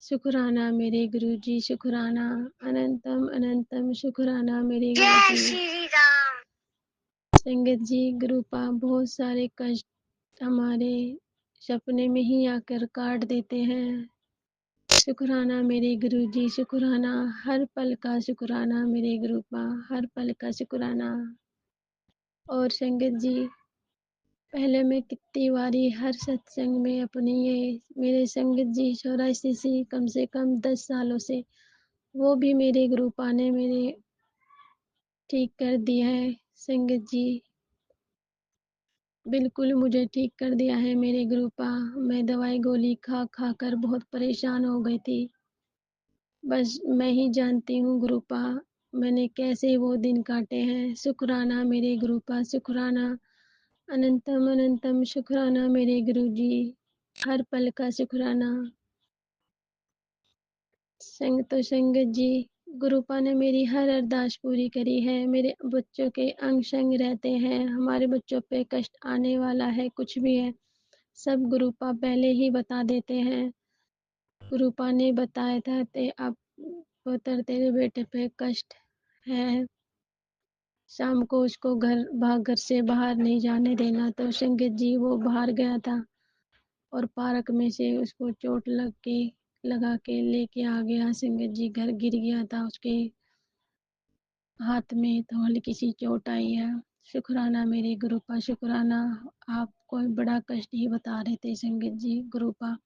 शुक्राना मेरे गुरुजी शुक्राना, अनंतम अनंतम शुक्राना मेरे गुरुजी। संगत जी, गुरुपा बहुत सारे कष्ट हमारे सपने में ही आकर काट देते हैं। शुक्राना मेरे गुरुजी शुक्राना, हर पल का शुक्राना मेरे गुरुपा, हर पल का शुक्राना। और संगत जी, पहले मैं कितनी बारी हर सत्संग में अपनी ये मेरे संगत जी 84 सी कम से कम 10 सालों से वो भी मेरे गुरुपा ने मेरे ठीक कर दिया है। संगत जी, बिल्कुल मुझे ठीक कर दिया है मेरे गुरुपा। मैं दवाई गोली खा खा कर बहुत परेशान हो गई थी। बस मैं ही जानती हूँ गुरुपा मैंने कैसे वो दिन काटे हैं। शुक्राना मेरे गुरुपा शुक्राना, अनंतम अनंतम शुक्राना मेरे गुरुजी। हर पल का शुक्राना। संगत जी, गुरुपा ने मेरी हर अरदास पूरी करी है। मेरे बच्चों के अंग संग रहते हैं। हमारे बच्चों पे कष्ट आने वाला है कुछ भी है सब गुरुपा पहले ही बता देते हैं। गुरुपा ने बताया था ते अब पुत्र तेरे बेटे पे कष्ट है, शाम को उसको घर से बाहर नहीं जाने देना। तो संगत जी वो बाहर गया था और पार्क में से उसको चोट लगा के लेके आ गया संगत जी। घर गिर गया था, उसके हाथ में तो हल्की सी चोट आई है। शुक्राना मेरे गुरुपा, शुक्राना। आप कोई बड़ा कष्ट ही बता रहे थे संगत जी। गुरुपा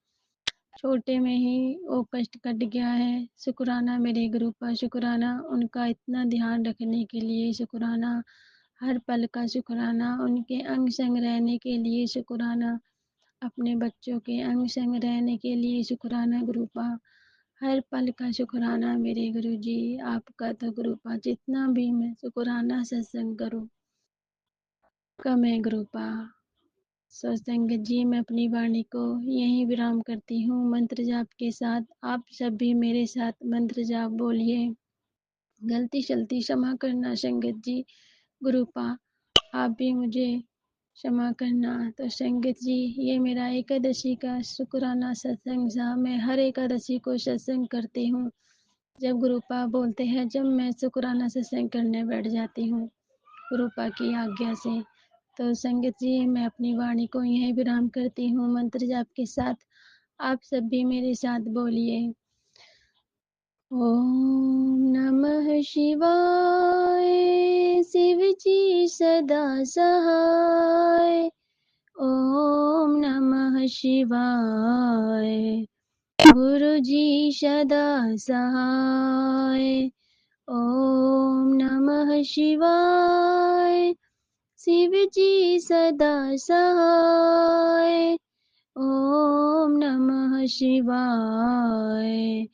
छोटे में ही वो कष्ट कट गया है। शुक्राना मेरे गुरुपा, शुक्राना। उनका इतना ध्यान रखने के लिए शुक्राना। हर पल का शुक्राना। उनके अंग संग रहने के लिए शुक्राना। अपने बच्चों के अंग संग रहने के लिए शुक्राना गुरुपा। हर पल का शुक्राना मेरे गुरुजी। आपका तो गुरुपा जितना भी मैं शुक्राना सत्संग करूं कम है गुरुपा। सत्संग जी, मैं अपनी वाणी को यहीं विराम करती हूँ मंत्र जाप के साथ। आप सब भी मेरे साथ मंत्र जाप बोलिए। गलती शलती क्षमा करना संगत जी। गुरुपा आप भी मुझे क्षमा करना। तो संगत जी, ये मेरा एकादशी का शुक्राना सत्संग था। मैं हर एकादशी को सत्संग करती हूँ। जब गुरुपा बोलते हैं, जब मैं शुक्राना सत्संग करने बैठ जाती हूँ गुरुपा की आज्ञा से। तो संगत जी, मैं अपनी वाणी को यहीं विराम करती हूँ मंत्र जाप के साथ। आप सब भी मेरे साथ बोलिए। ओम नमः शिवाय। शिव जी सदा सहाय। ओम नमः शिवाय। गुरु जी सदा सहाय। ओम नमः शिवाय। शिव जी सदा सहाय। ओम नमः शिवाय।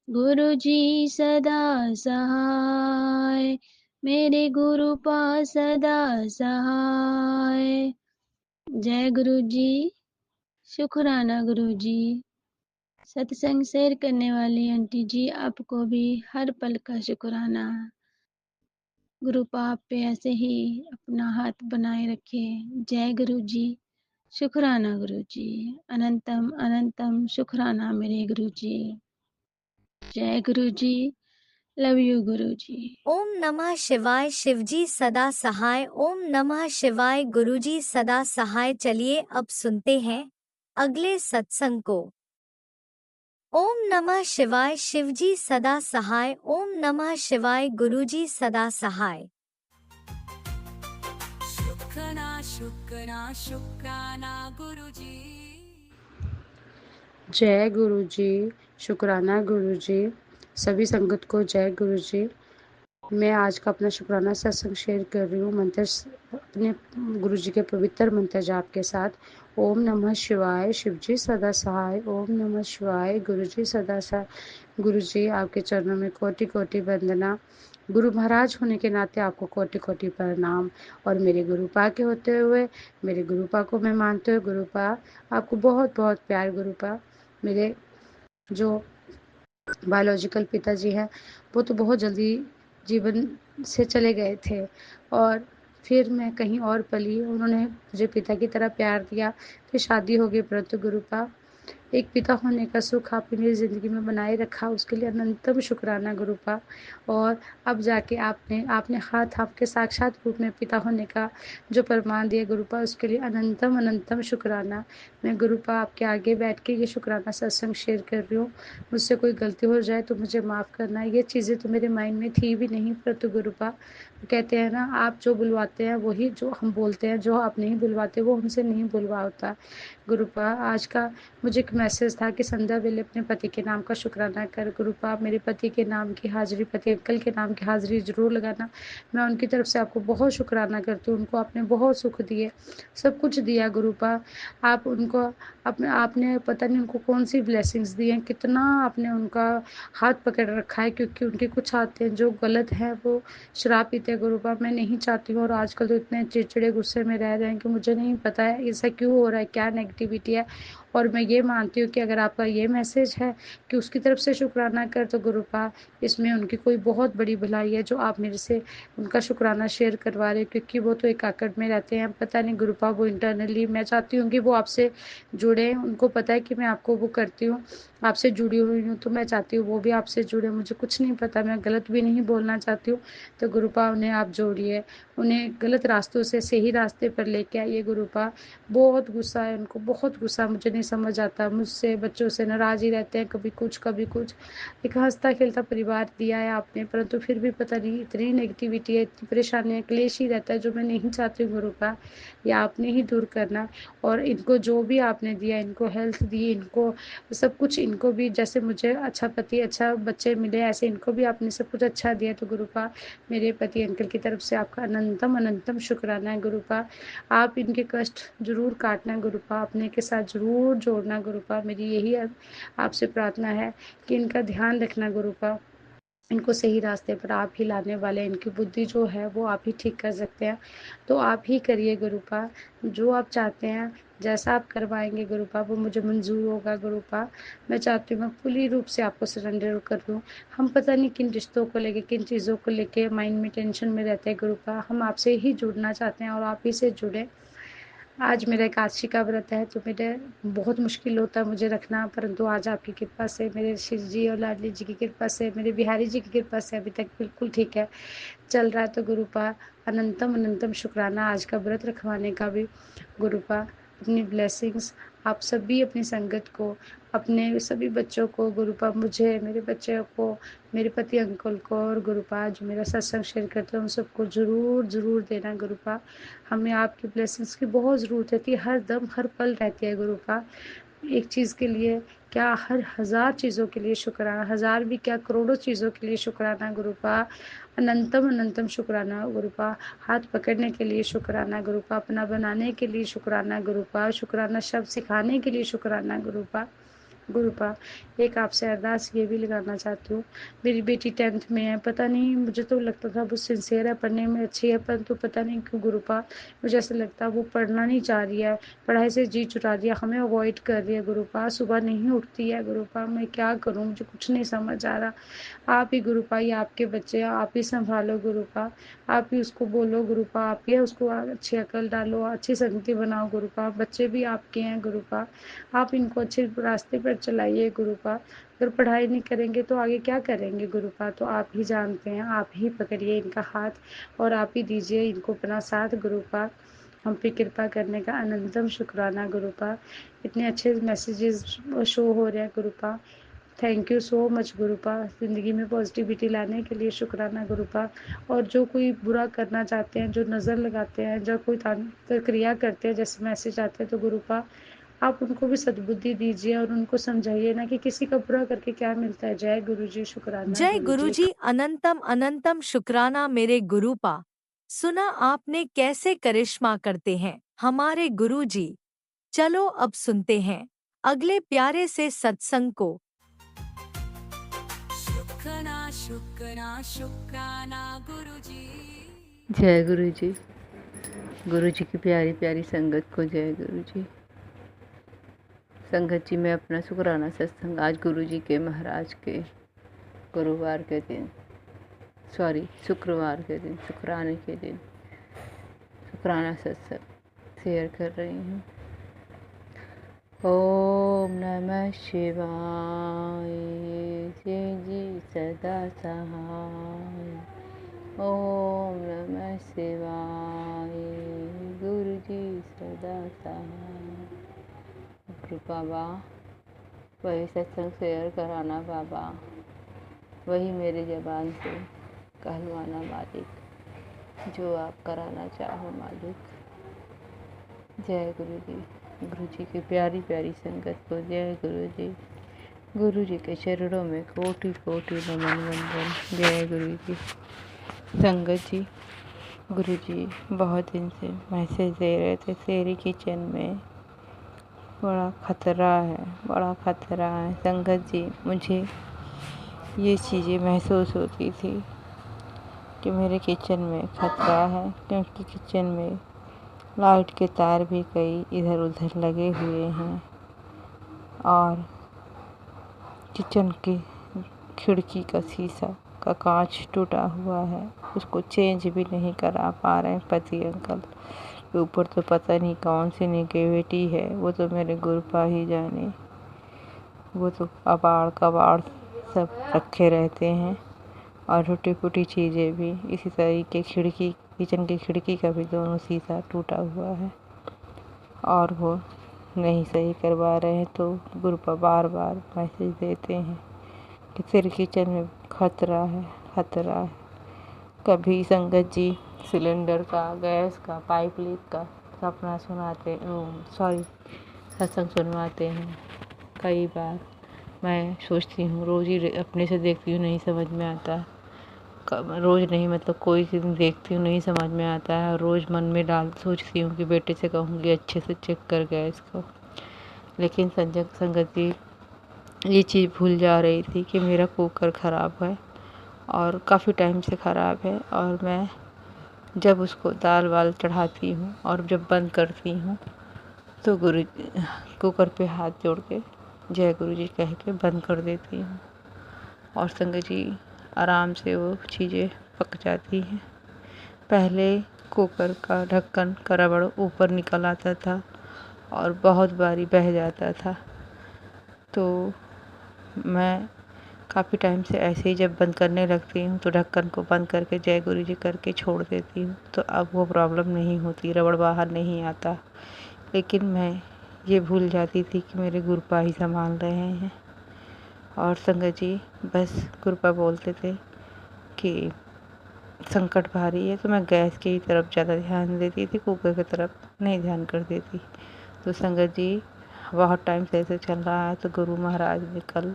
गुरु जी सदा सहाय। मेरे गुरु पास सदा सहाय। जय गुरु जी। शुक्राना गुरु जी। सत्संग शेयर करने वाली आंटी जी, आपको भी हर पल का शुक्राना। गुरु पाप पे ऐसे ही अपना हाथ बनाए रखे। जय गुरु जी। शुक्राना गुरु जी। अनंतम अनंतम शुक्राना मेरे गुरु जी। जय गुरु जी। लव यू गुरु जी। ओम नमः शिवाय। शिवजी सदा सहाय। ओम नमः शिवाय। गुरुजी सदा सहाय। चलिए अब सुनते हैं अगले सत्संग को। ओम नमः शिवाय। शिवजी सदा सहाय। ओम नमः शिवाय। गुरुजी सदा सहाय। शुक्राना गुरुजी। जय गुरु जी। शुक्राना गुरु जी। सभी संगत को जय गुरु जी। मैं आज का अपना शुक्राना सत्संग शेयर कर रही हूँ मंत्र अपने गुरु जी के पवित्र मंत्र जाप के साथ। ओम नमः शिवाय। शिव जी सदा सहाय। ओम नमः शिवाय। गुरु जी सदा सहाय। गुरु जी, आपके चरणों में कोटि कोटि वंदना। गुरु महाराज होने के नाते आपको कोटि कोटि प्रणाम। और मेरे गुरुपा के होते हुए मेरे गुरुपा को मैं मानते हुए गुरुपा आपको बहुत बहुत प्यार। गुरुपा मेरे जो बायोलॉजिकल पिताजी हैं वो तो बहुत जल्दी जीवन से चले गए थे और फिर मैं कहीं और पली। उन्होंने मुझे पिता की तरह प्यार दिया। फिर शादी हो गई, परंतु गुरुपा एक पिता होने का सुख आपने मेरी ज़िंदगी में बनाए रखा, उसके लिए अनंतम शुक्राना गुरुपा। और अब जाके आपने आपने हाथ आपके साक्षात रूप में पिता होने का जो प्रमाण दिया गुरुपा, उसके लिए अनंतम अनंतम शुक्राना। मैं गुरुपा आपके आगे बैठ के ये शुक्राना सत्संग शेयर कर रही हूँ। मुझसे कोई गलती हो जाए तो मुझे माफ़ करना। ये चीज़ें तो मेरे माइंड में थी भी नहीं, परंतु गुरुपा कहते हैं ना, आप जो बुलवाते हैं वही जो हम बोलते हैं, जो आप नहीं बुलवाते वो हमसे नहीं बुलवा होता। गुरुपा आज का मुझे एक मैसेज था कि संध्या वेले अपने पति के नाम का शुक्राना कर। गुरुपा मेरे पति के नाम की हाजिरी, पति अंकल के नाम की हाजिरी ज़रूर लगाना। मैं उनकी तरफ से आपको बहुत शुक्राना करती हूँ। उनको आपने बहुत सुख दिए, सब कुछ दिया गुरुपा। आप उनको अपने आपने पता नहीं उनको कौन सी ब्लेसिंग्स दी हैं, कितना आपने उनका हाथ पकड़ रखा है। क्योंकि उनकी कुछ आदतें जो गलत हैं, वो शराब पीते हैं गुरुपा। मैं नहीं चाहती हूँ, और आजकल तो इतने चिड़चिड़े गुस्से में रह रहे हैं कि मुझे नहीं पता है ऐसा क्यों हो रहा है, क्या नेगेटिविटी है। और मैं ये मानती हूँ कि अगर आपका ये मैसेज है कि उसकी तरफ से शुक्राना कर, तो गुरुपा इसमें उनकी कोई बहुत बड़ी भलाई है जो आप मेरे से उनका शुक्राना शेयर करवा रहे हैं। क्योंकि वो तो एक आकड़ में रहते हैं, पता नहीं गुरुपा वो इंटरनली, मैं चाहती हूँ कि वो आपसे जुड़े। उनको पता है कि मैं आपको वो करती हूँ, आपसे जुड़ी हुई हूँ, तो मैं चाहती हूँ वो भी आपसे जुड़े। मुझे कुछ नहीं पता, मैं गलत भी नहीं बोलना चाहती हूँ। तो गुरुपा उन्हें आप जोड़िए, उन्हें गलत रास्तों से सही रास्ते पर लेके आइए गुरुपा। बहुत गुस्सा है उनको, बहुत गुस्सा, मुझे नहीं समझ आता, मुझसे बच्चों से नाराज़ ही रहते हैं, कभी कुछ कभी कुछ। एक हँसता खेलता परिवार दिया है आपने, परंतु फिर भी पता नहीं इतनी नेगेटिविटी है, इतनी परेशानी है, क्लेश ही रहता है जो मैं नहीं चाहती हूँ गुरुपा, ये आपने ही दूर करना। और इनको जो भी आपने दिया, इनको हेल्थ दी, इनको सब कुछ, इनको भी जैसे मुझे अच्छा पति अच्छा बच्चे मिले ऐसे इनको भी आपने सब कुछ अच्छा दिया। तो गुरुपा मेरे पति अंकल की तरफ से आपका अनंतम अनंतम शुक्राना है गुरुपा। आप इनके कष्ट जरूर काटना गुरुपा, अपने के साथ जरूर जोड़ना गुरुपा। मेरी यही आपसे प्रार्थना है कि इनका ध्यान रखना गुरुपा, इनको सही रास्ते पर आप ही लाने वाले हैं। इनकी बुद्धि जो है वो आप ही ठीक कर सकते हैं, तो आप ही करिए गुरुपा। जो आप चाहते हैं, जैसा आप करवाएंगे गुरुपा, वो मुझे मंजूर होगा गुरुपा। मैं चाहती हूँ मैं पूरी रूप से आपको सरेंडर कर दूँ। हम पता नहीं किन रिश्तों को लेके, किन चीज़ों को लेके माइंड में टेंशन में रहते हैं गुरुपा। हम आपसे ही जुड़ना चाहते हैं और आप ही से जुड़े। आज मेरा एकादशी का व्रत है, तो मेरे बहुत मुश्किल होता है मुझे रखना, परंतु आज आपकी कृपा से, मेरे शिव जी और लाडली जी की कृपा से, मेरे बिहारी जी की कृपा से अभी तक बिल्कुल ठीक है, चल रहा है। तो गुरुपा अनंतम अनंतम शुक्राना आज का व्रत रखवाने का भी गुरुपा। अपनी ब्लेसिंग्स आप सभी अपनी संगत को, अपने सभी बच्चों को गुरुपा, मुझे, मेरे बच्चों को, मेरे पति अंकल को, और गुरुपा जो मेरा सत्संग शेयर करते हैं उन सबको ज़रूर ज़रूर देना गुरुपा। हमें आपकी ब्लेसिंग्स की बहुत ज़रूरत रहती है, हर दम हर पल रहती है गुरुपा। एक चीज़ के लिए क्या, हर हज़ार चीज़ों के लिए शुक्राना, हज़ार भी क्या करोड़ों चीज़ों के लिए शुक्राना गुरुपा। अनंतम अनंतम शुक्राना गुरुपा। हाथ पकड़ने के लिए शुक्राना गुरुपा, अपना बनाने के लिए शुक्राना गुरुपा, शुक्राना शब्द सिखाने के लिए शुक्राना गुरुपा। गुरुपा एक आपसे अरदास ये भी लगाना चाहती हूँ, मेरी बेटी 10th में है, पता नहीं, मुझे तो लगता था वो सिंसियर है, पढ़ने में अच्छी है, परंतु पता नहीं क्यों गुरुपा मुझे ऐसा लगता है वो पढ़ना नहीं चाह रही है, पढ़ाई से जी चुरा दिया, हमें अवॉइड कर रही है गुरुपा, सुबह नहीं उठती है गुरुपा। मैं क्या करूँ, मुझे कुछ नहीं समझ आ रहा। आप ही गुरुपा, ये आपके बच्चे हैं, आप ही संभालो गुरुपा, आप ही उसको बोलो गुरुपा, आप ही उसको अच्छी अकल डालो, अच्छी संगति बनाओ गुरुपा। बच्चे भी आपके हैं गुरुपा, आप इनको अच्छे रास्ते पर चलाइए गुरुपा। अगर पढ़ाई नहीं करेंगे तो आगे क्या करेंगे गुरुपा, तो आप ही जानते हैं, आप ही पकड़िए इनका हाथ और आप ही दीजिए इनको अपना साथ गुरुपा। हम पे कृपा करने का अनंतम शुक्राना गुरुपा। इतने अच्छे मैसेजेस शो हो रहे हैं गुरुपा, थैंक यू सो मच गुरुपा। ज़िंदगी में पॉजिटिविटी लाने के लिए शुक्राना गुरुपा। और जो कोई बुरा करना चाहते हैं, जो नज़र लगाते हैं, जो कोई क्रिया करते हैं, जैसे मैसेज आते हैं, तो गुरुपा आप उनको भी सद्बुद्धि दीजिए और उनको समझाइए ना कि किसी का बुरा करके क्या मिलता है। जय गुरु जी, शुक्राना जय गुरु जी। गुरुजी, अनंतम अनंतम शुक्राना मेरे गुरुपा। सुना आपने कैसे करिश्मा करते हैं हमारे गुरुजी। चलो अब सुनते हैं अगले प्यारे से सत्संग को। शुक्राना शुक्राना शुक्राना गुरुजी। जय गुरु जी। गुरु जी की प्यारी प्यारी संगत को जय गुरु जी। संगत जी, मैं अपना शुक्राना सत्संग आज गुरु जी के महाराज के गुरुवार के दिन, शुक्रवार के दिन, शुक्राने के दिन शुक्राना सत्संग शेयर कर रही हूँ। ओम नमः शिवाय, जय जी सदा सहाय। ओम नमः शिवाय, गुरु जी सदा सहाय। कृपा बा, वही सत्संग शेयर कराना बाबा, वही मेरे ज़बान से कहलवाना मालिक, जो आप कराना चाहो मालिक। जय गुरु जी। गुरु जी की प्यारी प्यारी संगत को जय गुरु जी। गुरु जी के चरणों में कोटि कोटि नमन वंदन। जय गुरु जी। संगत जी, गुरु जी बहुत दिन से मैसेज दे रहे थे, तेरी किचन में बड़ा खतरा है, बड़ा खतरा है। संगत जी, मुझे ये चीज़ें महसूस होती थी कि मेरे किचन में खतरा है, क्योंकि किचन में लाइट के तार भी कई इधर उधर लगे हुए हैं और किचन की खिड़की का शीशा का कांच टूटा हुआ है, उसको चेंज भी नहीं करा पा रहे हैं पति अंकल। ऊपर तो पता नहीं कौन सी नेगेटिविटी है, वो तो मेरे गुरुपा ही जाने। वो तो अबाड़ कबाड़ सब रखे रहते हैं, और टूटी फूटी चीज़ें भी। इसी तरीके खिड़की, किचन की खिड़की का भी दोनों शीशा टूटा हुआ है और वो नहीं सही करवा रहे हैं। तो गुरुपा बार बार मैसेज देते हैं कि तेरे किचन में खतरा है, खतरा है। कभी संगत जी सिलेंडर का, गैस का, पाइप लीक का सपना सुनाते, सत्संग सुनवाते हैं। कई बार मैं सोचती हूँ, रोज़ ही अपने से देखती हूँ, नहीं समझ में आता। रोज़ नहीं, मतलब कोई दिन देखती हूँ, नहीं समझ में आता है। रोज़ मन में सोचती हूँ कि बेटे से कहूँगी अच्छे से चेक कर गैस को। लेकिन संगत जी ये चीज़ भूल जा रही थी कि मेरा कुकर ख़राब है और काफ़ी टाइम से ख़राब है। और मैं जब उसको दाल वाल चढ़ाती हूँ और जब बंद करती हूँ तो कुकर पे हाथ जोड़ के जय गुरु जी कह के बंद कर देती हूँ और संगत जी आराम से वो चीज़ें पक जाती हैं। पहले कुकर का ढक्कन का रबड़ ऊपर निकल आता था और बहुत बारी बह जाता था। तो मैं काफ़ी टाइम से ऐसे ही जब बंद करने लगती हूँ तो ढक्कन को बंद करके जय गुरु जी करके छोड़ देती हूँ। तो अब वो प्रॉब्लम नहीं होती, रबड़ बाहर नहीं आता। लेकिन मैं ये भूल जाती थी कि मेरे गुरुपा ही संभाल रहे हैं। और संगत जी बस गुरुपा बोलते थे कि संकट भारी है, तो मैं गैस की तरफ ज़्यादा ध्यान देती थी, कुकर की तरफ नहीं ध्यान कर देती। तो संगत जी बहुत टाइम से ऐसे चल रहा है। तो गुरु महाराज ने कल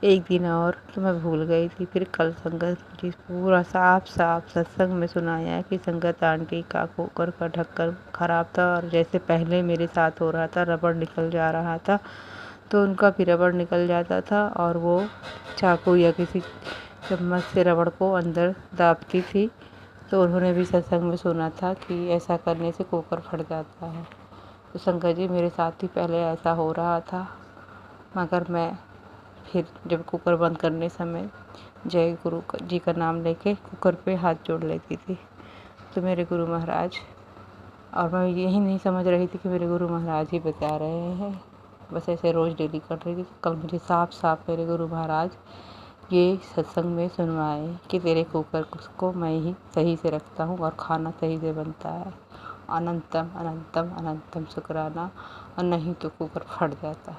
एक दिन और, तो मैं भूल गई थी, फिर कल संगत जी पूरा साफ सत्संग में सुनाया कि संगत आंटी का कुकर का ढक्कन ख़राब था और जैसे पहले मेरे साथ हो रहा था, रबड़ निकल जा रहा था, तो उनका भी रबड़ निकल जाता था और वो चाकू या किसी चम्मच से रबड़ को अंदर दाबती थी। तो उन्होंने भी सत्संग में सुना था कि ऐसा करने से कुकर फट जाता है। तो संगत जी मेरे साथ ही पहले ऐसा हो रहा था, मगर मैं फिर जब कुकर बंद करने समय जय गुरु जी का नाम लेके कुकर पे हाथ जोड़ लेती थी। तो मेरे गुरु महाराज, और मैं यही नहीं समझ रही थी कि मेरे गुरु महाराज ही बता रहे हैं, बस ऐसे रोज़ डेली कर रही थी। कल मुझे साफ मेरे गुरु महाराज ये सत्संग में सुनवाए कि तेरे कुकर को मैं ही सही से रखता हूँ और खाना सही से बनता है। अनंतम अनंतम अनंतम शुक्राना, और नहीं तो कुकर फट जाता।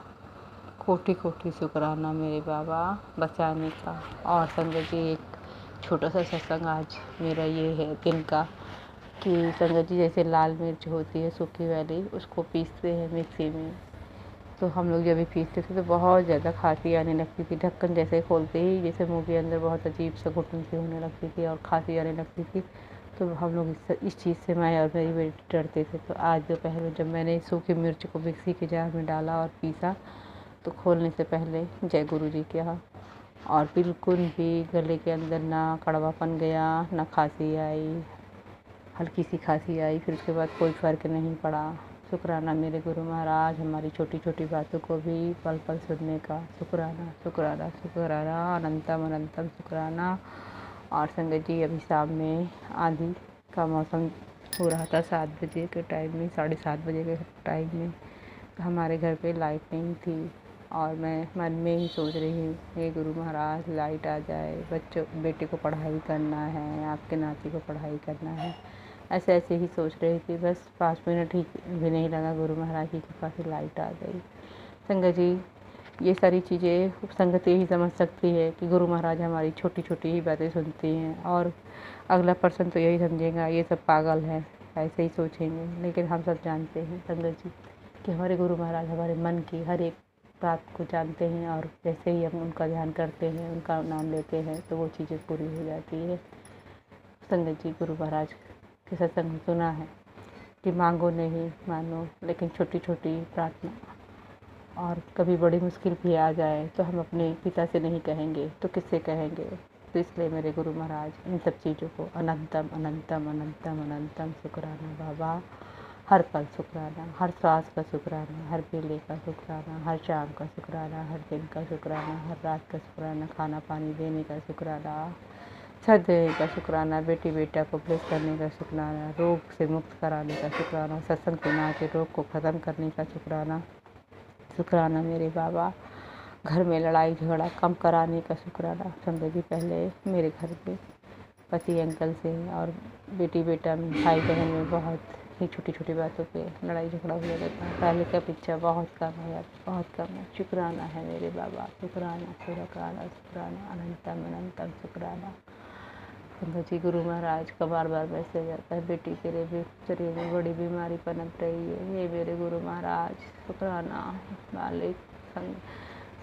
कोटि कोटि शुक्राना मेरे बाबा बचाने का। और संगत जी एक छोटा सा सत्संग आज मेरा ये है दिन का कि संगत जी जैसे लाल मिर्च होती है सूखी वाली, उसको पीसते हैं मिक्सी में। तो हम लोग जब भी पीसते थे तो बहुत ज़्यादा खांसी आने लगती थी। ढक्कन जैसे खोलते ही जैसे मुँह के अंदर बहुत अजीब सा घुटन सी होने लगती थी और खांसी आने लगती थी। तो हम लोग इस चीज़ से मैं और मेरी बेटी डरते थे। तो आज दोपहर में जब मैंने सूखी मिर्च को मिक्सी के जार में डाला और पीसा, तो खोलने से पहले जय गुरु जी के यहाँ, और बिल्कुल भी गले के अंदर ना कड़वापन गया, ना खांसी आई, हल्की सी खांसी आई, फिर उसके बाद कोई फ़र्क नहीं पड़ा। शुक्राना मेरे गुरु महाराज हमारी छोटी छोटी बातों को भी पल पल सुनने का। शुक्राना शुक्राना शुक्राना, अनंतम अनंतम शुक्राना। और संगत जी अभी शाम में आंधी का मौसम हो रहा था 7 बजे के टाइम में, 7:30 बजे के टाइम में हमारे घर पे लाइट नहीं थी और मैं मन में ही सोच रही हूँ, हे गुरु महाराज लाइट आ जाए, बेटे को पढ़ाई करना है, आपके नाती को पढ़ाई करना है। ऐसे ही सोच रही थी। बस 5 मिनट ही भी नहीं लगा, गुरु महाराज की कृपा से लाइट आ गई। संगत जी ये सारी चीज़ें संगत ही समझ सकती है कि गुरु महाराज हमारी छोटी छोटी ही बातें सुनती हैं, और अगला पर्सन तो यही समझेगा ये सब पागल है, ऐसे ही सोचेंगे। लेकिन हम सब जानते हैं संगत जी कि हमारे गुरु महाराज हमारे मन की हर एक बात को जानते हैं, और जैसे ही हम उनका ध्यान करते हैं, उनका नाम लेते हैं, तो वो चीज़ें पूरी हो जाती है। संगत जी गुरु महाराज के सत्संग में सुना है कि मांगो नहीं मानो, लेकिन छोटी छोटी प्रार्थना, और कभी बड़ी मुश्किल भी आ जाए तो हम अपने पिता से नहीं कहेंगे तो किससे कहेंगे। तो इसलिए मेरे गुरु महाराज इन सब चीज़ों को अनंतम अनंतम अनंतम अनंतम शुक्राना बाबा, हर पल शुक्राना, हर सांस का शुक्राना, हर बेले का शुक्राना, हर शाम का शुक्राना, हर दिन का शुक्राना, हर रात का शुक्राना, खाना पानी देने का शुक्राना, छत देने का शुक्राना, बेटी बेटा को ब्लेस करने का शुक्राना, रोग से मुक्त कराने का शुक्राना, सत्संग सुना के रोग को ख़त्म करने का शुक्राना। शुक्राना मेरे बाबा, घर में लड़ाई झगड़ा कम कराने का शुक्राना संगत जी। पहले मेरे घर पे पति अंकल से और बेटी बेटा में भाई बहन में बहुत ही छोटी छोटी बातों पे लड़ाई झगड़ा हुआ रहता है। पहले की अपेक्षा बहुत कम है, बहुत कम है। शुक्राना है मेरे बाबा, शुक्राना शुक्राना शुक्राना अनंतम अनंतम शुक्राना। संगत जी, गुरु महाराज का बार बार मैसेज आता है, बेटी तेरे भी शरीर में बड़ी बीमारी पनप रही है। ये मेरे गुरु महाराज शुक्राना मालिक।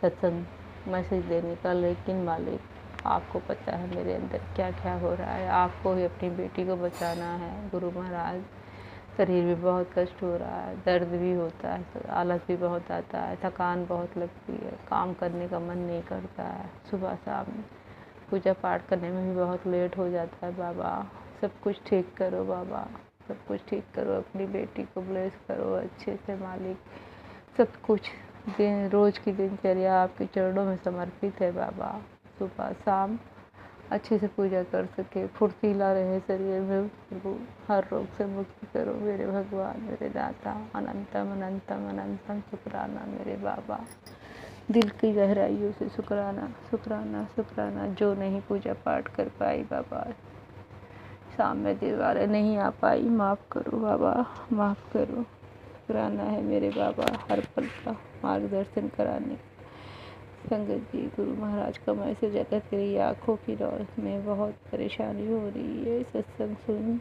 सत्संग मैसेज देने का, लेकिन मालिक आपको पता है मेरे अंदर क्या क्या हो रहा है। आपको ही अपनी बेटी को बचाना है गुरु महाराज। शरीर में बहुत कष्ट हो रहा है, दर्द भी होता है, आलस भी बहुत आता है, थकान बहुत लगती है, काम करने का मन नहीं करता है, सुबह शाम पूजा पाठ करने में भी बहुत लेट हो जाता है। बाबा सब कुछ ठीक करो, बाबा सब कुछ ठीक करो, अपनी बेटी को ब्लेस करो अच्छे से मालिक। सब कुछ दिन रोज़ की दिनचर्या आपके चरणों में समर्पित है बाबा। सुबह शाम अच्छे से पूजा कर सके, फुर्तीला रहे शरीर में प्रभु। हर रोग से मुक्ति करो मेरे भगवान, मेरे दाता। अनंतम अनंतम अनंतम शुक्राना मेरे बाबा। दिल की गहराइयों से शुक्राना शुक्राना शुक्राना। जो नहीं पूजा पाठ कर पाई बाबा, शाम में दीवारें नहीं आ पाई, माफ़ करो बाबा, माफ़ करो। शुक्राना है मेरे बाबा हर पल का मार्गदर्शन कराने। संगत जी, गुरु महाराज का मैसेज आता है, तेरी आँखों की रोशनी में बहुत परेशानी हो रही है, सत्संग सुन,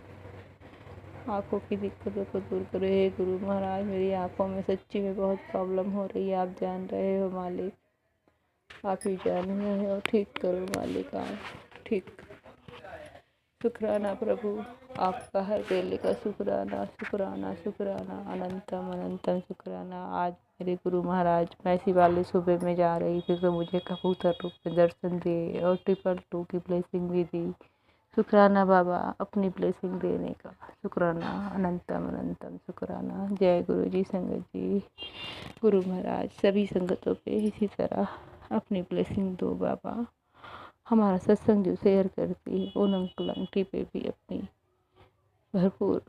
आँखों की दिक्कतों को दूर करो। हे गुरु महाराज, मेरी आँखों में सच्ची में बहुत प्रॉब्लम हो रही है, आप जान रहे हो मालिक, आप ही जान रहे हो, ठीक करो मालिक, आप ठीक। शुक्राना प्रभु, आपका हर बेले का शुक्राना शुक्राना शुक्राना अनंतम अनंतम शुक्राना। आज मेरे गुरु महाराज, मैं इसी वाले सूबे में जा रही थी तो मुझे कबूतर रूप में दर्शन दिए और 222 की ब्लेसिंग भी दी। शुक्राना बाबा अपनी ब्लेसिंग देने का, शुक्राना अनंतम अनंतम शुक्राना। जय गुरु जी। संगत जी, गुरु महाराज सभी संगतों पे इसी तरह अपनी ब्लेसिंग दो बाबा। हमारा सत्संग जो शेयर करती है उन अंकल आंटी पे भी अपनी भरपूर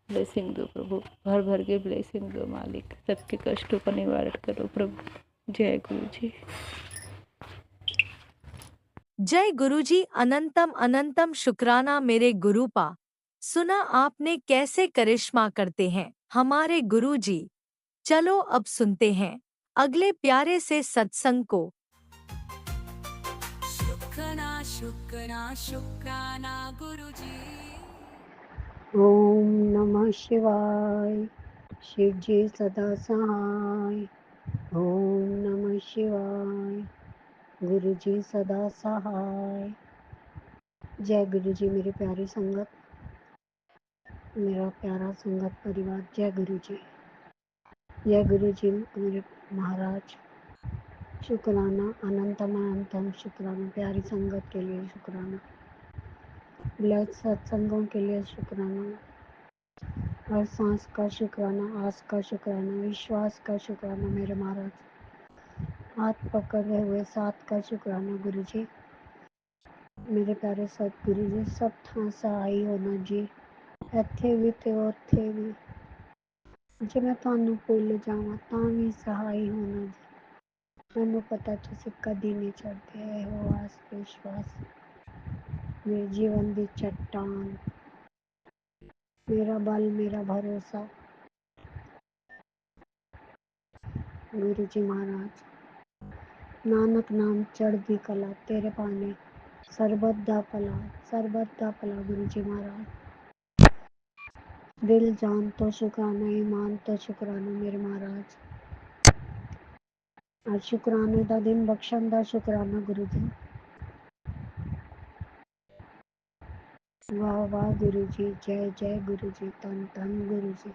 ब्लेसिंग दो प्रभु, भर भर के ब्लेसिंग दो मालिक। सबके कष्टों का निवारण करो प्रभु। जय गुरु जी। जय गुरुजी। अनंतम अनंतम शुक्राना मेरे गुरुपा। सुना आपने कैसे करिश्मा करते हैं हमारे गुरुजी। चलो अब सुनते हैं अगले प्यारे से सत्संग को। शुक्राना शुक्राना शुक्राना गुरुजी। ओम नमः शिवाय। शिव जी सदा सहाय। ओम नमः शिवाय। गुरु जी सदा सहाय। जय गुरु जी। मेरी प्यारी संगत, मेरा प्यारा संगत परिवार, जय गुरु जी। जय गुरु जी। मेरे महाराज, शुक्राना अनंतम अनंतम शुक्राना। प्यारी संगत के लिए शुक्राना, ब्लड सत्संगों के लिए शुक्राना, हर सांस का शुक्राना, आस का शुक्राना, विश्वास का शुक्राना। मेरे महाराज, हाथ पकड़े हुए साथ का शुक्राना गुरु जी। मेरे प्यारे सतगुरु जी, सब थां सहाई होना जी, ਇੱਥੇ ਵੀ ਤੇ ਉੱਥੇ ਵੀ। ਜੇ ਮੈਂ ਤੁਹਾਨੂੰ ਭੁੱਲ ਜਾਵਾਂ ਤਾਂ ਵੀ ਸਹਾਈ ਹੋਣਾ ਜੀ। ਮੈਨੂੰ ਪਤਾ ਤੁਸੀਂ ਕਦੀ ਨਹੀਂ ਛੱਡਦੇ ਹੋ ਆਸ ਵਿਸ਼ਵਾਸ। ਮੇਰੇ ਜੀਵਨ ਦੀ ਚੱਟਾਨ, मेरा बल मेरा भरोसा गुरु जी महाराज। नानक नाम चढ़दी कला, तेरे पाने सरबत दा भला, सरबत दा भला गुरु जी महाराज। दिल जान तो शुक्राना, ईमान तो शुक्राना मेरे महाराज। आज शुक्राने दा दिन, बख्शण दा शुक्राना गुरु जी। वाह वाह गुरु जी, जय जय गुरु जी, धन धन गुरु जी।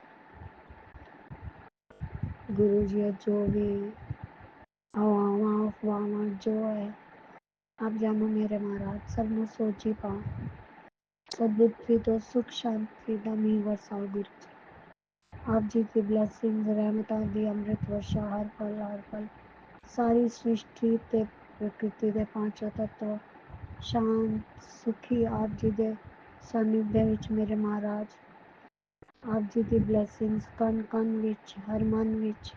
गुरु जी जो भी हवावां अफवाहां जो है, आप जानो मेरे महाराज, सब ਨੂੰ ਸੋਚੀ ਪਾ। सदबुद्धि तो सुख शांति दा मींह वरसाओ गुरु जी। आप जी की ब्लेसिंग रहमतां दी अमृत वर्षा हर पल सारी सृष्टि ते प्रकृति दे पांचों तत्व शांत सुखी आप जी दे सानिध्य विच मेरे महाराज। आप जी की ब्लेसिंग्स कण कण विच, हर मन विच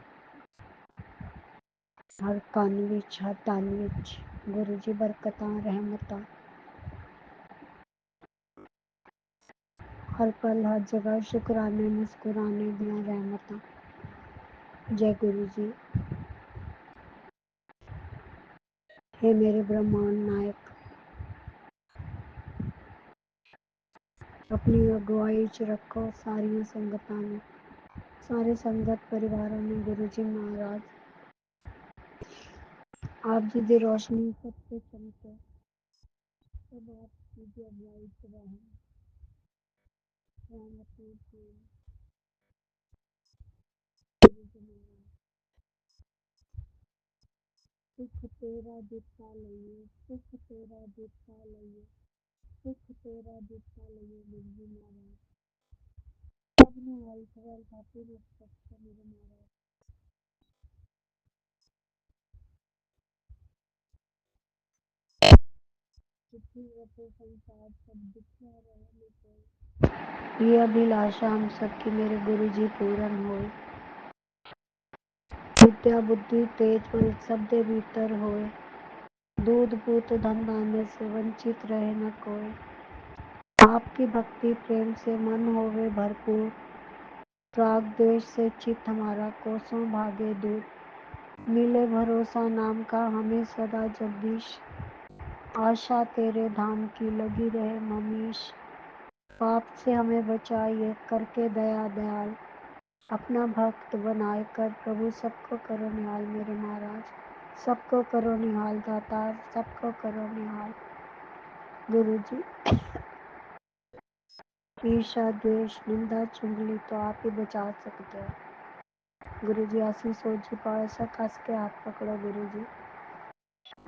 हर ਕੰਨ ਵਿੱਚ ਹਰ ਤਨ ਵਿੱਚ ਗੁਰੂ ਜੀ ਬਰਕਤਾਂ ਰਹਿਮਤਾਂ हर पल हर जगह शुक्राने मुस्कुराने दियां रहमतां। जय गुरु जी। हे मेरे ब्रह्मांड नायक, अपनी अगुवाई च रखो सारियां संगतां नूं, सारे संगत परिवारां नूं गुरु जी महाराज आप जी दी रोशनी सब ते चमके, सब आप जी दी अगुवाई च रहन, रहमतां पाउण। गुरु जी महाराज सुख तेरा दिता लईए, सुख तेरा दिता लईए, सुख तेरा दिता लईए गुरु जी महाराज। सबनूं हेल्थ वेल्थ हैप्पीनेस बख्शो मेरे महाराज। दुखी रहे संसार सब दुखिया रहे कोई, ये अभिलाषा हम सबकी मेरे गुरु जी पूरन होए। विद्या बुद्धि तेज बल सब दे भीतर होए, दूध पूत धन धान्य से वंचित रहे न कोई। आपकी भक्ति प्रेम से मन होवे भरपूर, राग द्वेष से चित्त हमारा कोसों भागे दूर। मिले भरोसा नाम का हमें सदा जगदीश, आशा तेरे धाम की लगी रहे मनीष। पाप से हमें बचाइए करके दया दयाल, अपना भक्त बनाए कर प्रभु सबको करो निहाल मेरे महाराज। सबको करो निहाल दातार, सबको करो निहाल गुरु जी। ईर्षा द्वेष निंदा चुगली तो आप ही बचा सकते हो गुरु जी। आशीष जी पाओ ऐसा कस के हाथ पकड़ो गुरु जी,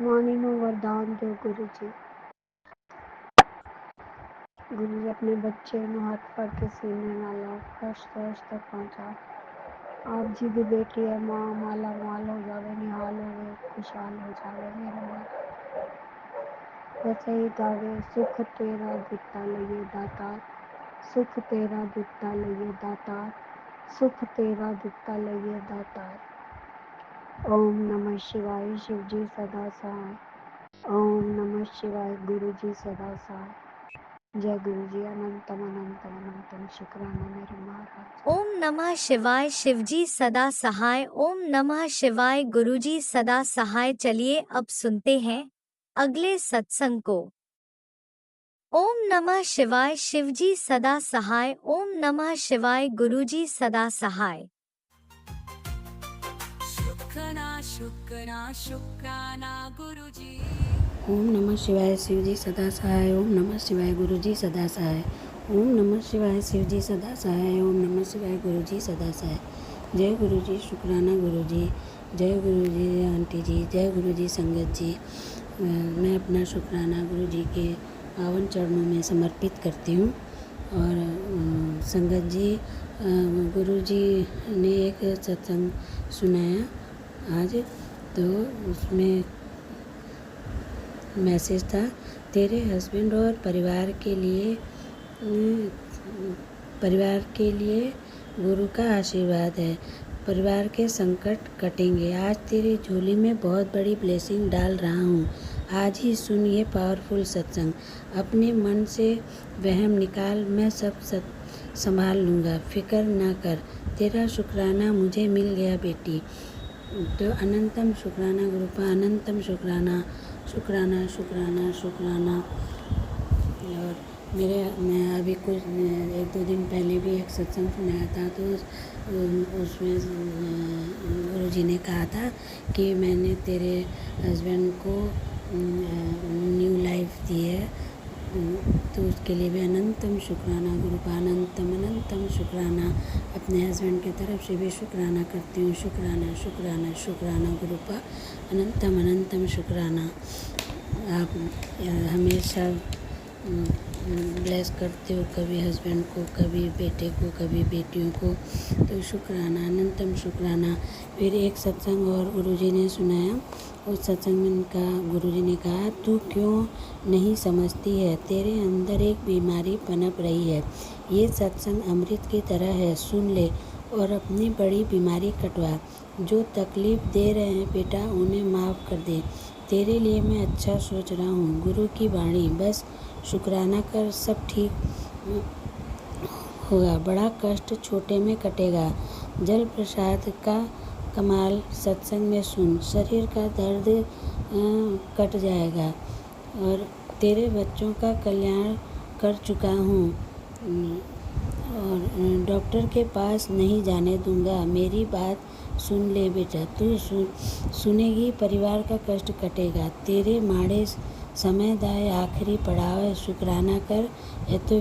वाणी को वरदान दो गुरु जी। गुरु जी अपने बच्चे को हाथ पकड़ के सीने ना लो, फर्श तक पहुँचा। आप जी की बेटी है माँ, माला माल हो जावे, निहाल होवे, खुशहाल हो जावे मेरे माँ। वैसे ही गावे सुख तेरा दिता लइए दातार, सुख तेरा दिता लइए दातार, सुख तेरा दिता लइए दातार। ओम नमः शिवाय शिव जी सदा सहाय, ओम नमः शिवाय गुरु जी सदा सहाय। जय गुरु जी। अनंतम अनंतम अनंतम शुक्राना मेरे महाराज। ओम नमः शिवाय शिवजी सदा सहाय, ओम नमः शिवाय गुरुजी सदा सहाय। चलिए अब सुनते हैं अगले सत्संग को। ओम नमः शिवाय शिवजी सदा सहाय, ओम नमः शिवाय गुरुजी सदा सहाय। शुक्राना शुक्राना शुक्राना गुरुजी। ओम नमः शिवाय शिवजी सदा सहाय, ओम नमः शिवाय गुरुजी सदा सहाय, ओम नमः शिवाय शिवजी सदा सहाय, ओम नमः शिवाय गुरुजी सदा सहाय। जय गुरुजी। शुक्राना गुरुजी। जय गुरुजी आंटी जी, जय गुरुजी संगत जी। मैं अपना शुक्राना गुरुजी के पावन चरणों में समर्पित करती हूँ। और संगत जी, गुरुजी ने एक सत्संग सुनाया आज, तो उसमें मैसेज था तेरे हस्बैंड और परिवार के लिए गुरु का आशीर्वाद है, परिवार के संकट कटेंगे। आज तेरी झोली में बहुत बड़ी ब्लेसिंग डाल रहा हूँ। आज ही सुन ये पावरफुल सत्संग, अपने मन से वहम निकाल, मैं सब संभाल लूँगा, फिक्र ना कर, तेरा शुक्राना मुझे मिल गया बेटी। तो अनंतम शुक्राना गुरुपा, अनंतम शुक्राना शुक्राना शुक्राना शुक्राना। और मैं अभी कुछ 1-2 दिन पहले भी एक सत्संग सुनाया था, तो उसमें गुरुजी ने कहा था कि मैंने तेरे हस्बैंड को न्यू लाइफ दी है, तो उसके लिए भी अनंतम शुक्राना गुरुपा, अनंतम अनंतम शुक्राना। अपने हस्बैंड की तरफ से भी शुक्राना करती हूँ। शुक्राना शुक्राना शुक्राना गुरुपा, अनंतम अनंतम शुक्राना। आप हमेशा ब्लेस करते हो, कभी हस्बैंड को, कभी बेटे को, कभी बेटियों को, तो शुक्राना, अनंतम शुक्राना। फिर एक सत्संग और गुरुजी ने सुनाया, उस सत्संग में गुरुजी ने कहा तू क्यों नहीं समझती है, तेरे अंदर एक बीमारी पनप रही है, ये सत्संग अमृत की तरह है, सुन ले और अपनी बड़ी बीमारी कटवा। जो तकलीफ़ दे रहे हैं बेटा उन्हें माफ़ कर दे। तेरे लिए मैं अच्छा सोच रहा हूँ। गुरु की वाणी, बस शुक्राना कर, सब ठीक होगा। बड़ा कष्ट छोटे में कटेगा। जल प्रसाद का कमाल सत्संग में सुन। शरीर का दर्द कट जाएगा और तेरे बच्चों का कल्याण कर चुका हूँ और डॉक्टर के पास नहीं जाने दूंगा। मेरी बात सुन ले बेटा, तू सुनेगी परिवार का कष्ट कटेगा। तेरे माड़े समय दाए आखिरी पड़ाव है। शुक्राना कर, यतो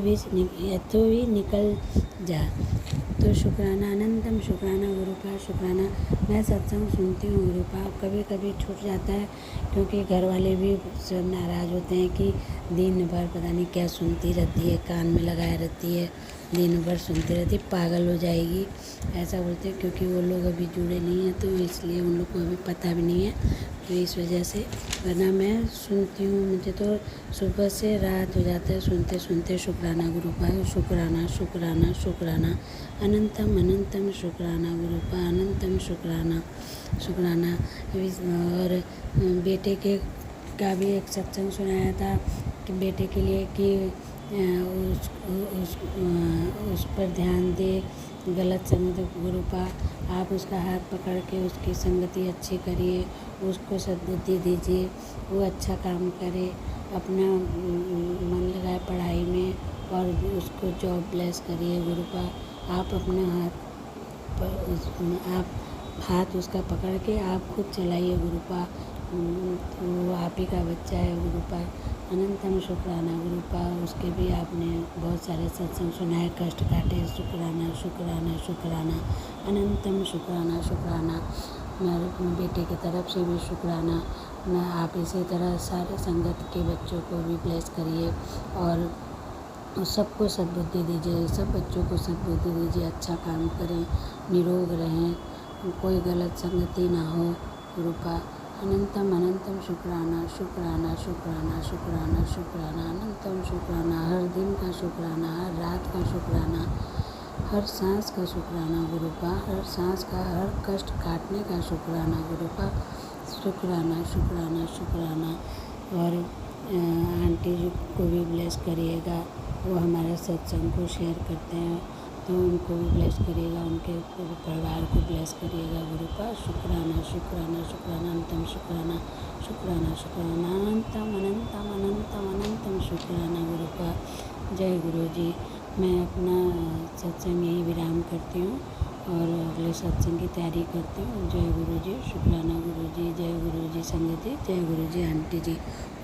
भी निकल जा। तो शुक्राना, अनंतम शुक्राना गुरुपा, शुक्राना। मैं सत्संग सुनती हूँ गुरुपा, कभी कभी छूट जाता है क्योंकि घर वाले भी सब नाराज़ होते हैं कि दिन भर पता नहीं क्या सुनती रहती है, कान में लगाए रहती है, दिन भर सुनती रहती है, पागल हो जाएगी, ऐसा बोलते हैं। क्योंकि वो लोग अभी जुड़े नहीं हैं तो इसलिए उन लोग को अभी पता भी नहीं है, तो इस वजह से। वरना मैं सुनती हूँ, मुझे तो सुबह से रात हो जाता है सुनते सुनते। शुक्राना गुरुपा, शुक्राना शुक्राना शुक्राना, अनंतम अनंतम शुक्राना गुरुपा, अनंतम शुक्राना शुक्राना। और बेटे के का भी एक सत्संग सुनाया था कि बेटे के लिए कि उस पर ध्यान दे, गलत संगत। गुरुपा आप उसका हाथ पकड़ के उसकी संगति अच्छी करिए, उसको सद्बुद्धि दीजिए, वो अच्छा काम करे, अपना मन लगाए पढ़ाई में और उसको जॉब ब्लेस करिए। गुरुपा आप अपना हाथ उसका पकड़ के आप खुद चलाइए गुरुपा, वो आप ही का बच्चा है गुरुपा। अनंतम शुक्राना गुरुपा, उसके भी आपने बहुत सारे सत्संग सुनाए, कष्ट काटे। शुक्राना शुक्राना शुक्राना, अनंतम शुक्राना शुक्राना। मेरे अपने बेटे की तरफ से भी शुक्राना। मैं आप इसी तरह सारे संगत के बच्चों को भी ब्लेस करिए और सबको सद्बुद्धि दीजिए, सब बच्चों को सद्बुद्धि दीजिए, अच्छा काम करें, निरोग रहें, कोई गलत संगति ना हो गुरुपा। अनंतम अनंतम शुक्राना शुक्राना शुक्राना शुक्राना शुक्राना, अनंतम शुक्राना। हर दिन का शुक्राना, हर रात का शुक्राना, हर सांस का शुक्राना गुरुपा, हर सांस का, हर कष्ट काटने का शुक्राना गुरुपा। शुक्राना शुक्राना शुक्राना। और आंटी जी को भी ब्लेस करिएगा, वो हमारे सत्संग को शेयर करते हैं तो उनको भी ब्लेस करिएगा, उनके पूरे परिवार को ब्लेस करिएगा गुरुपा। शुक्राना शुक्राना शुक्राना, अनंतम शुक्राना शुक्राना शुक्राना, अनंतम अनंतम अनंतम अनंतम शुक्राना गुरुपा। जय गुरु जी। मैं अपना सत्संग यही विराम करती हूँ और अगले सत्संग की तैयारी करती हूँ। जय गुरु जी, शुक्राना गुरु जी, जय गुरु जी संगति, जय गुरु जी आंटी जी।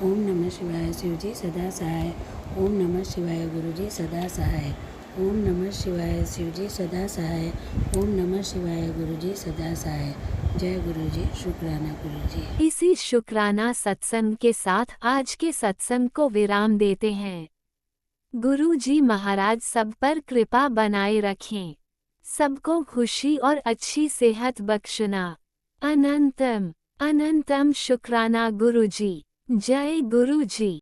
ओम नमः शिवाय शिव जी सदा सहाय, ओम नमः शिवाय गुरु जी सदा सहाय, ओम नमः शिवाय शिव जी सदा सहाय, ओम नमः शिवाय गुरु जी सदा सहाय। जय गुरु जी, शुक्राना गुरु जी। इसी शुक्राना सत्संग के साथ आज के सत्संग को विराम देते हैं। गुरु जी महाराज सब पर कृपा बनाए रखें, सबको खुशी और अच्छी सेहत बख्शना। अनंतम अनंतम शुक्राना गुरु जी। जय गुरु जी।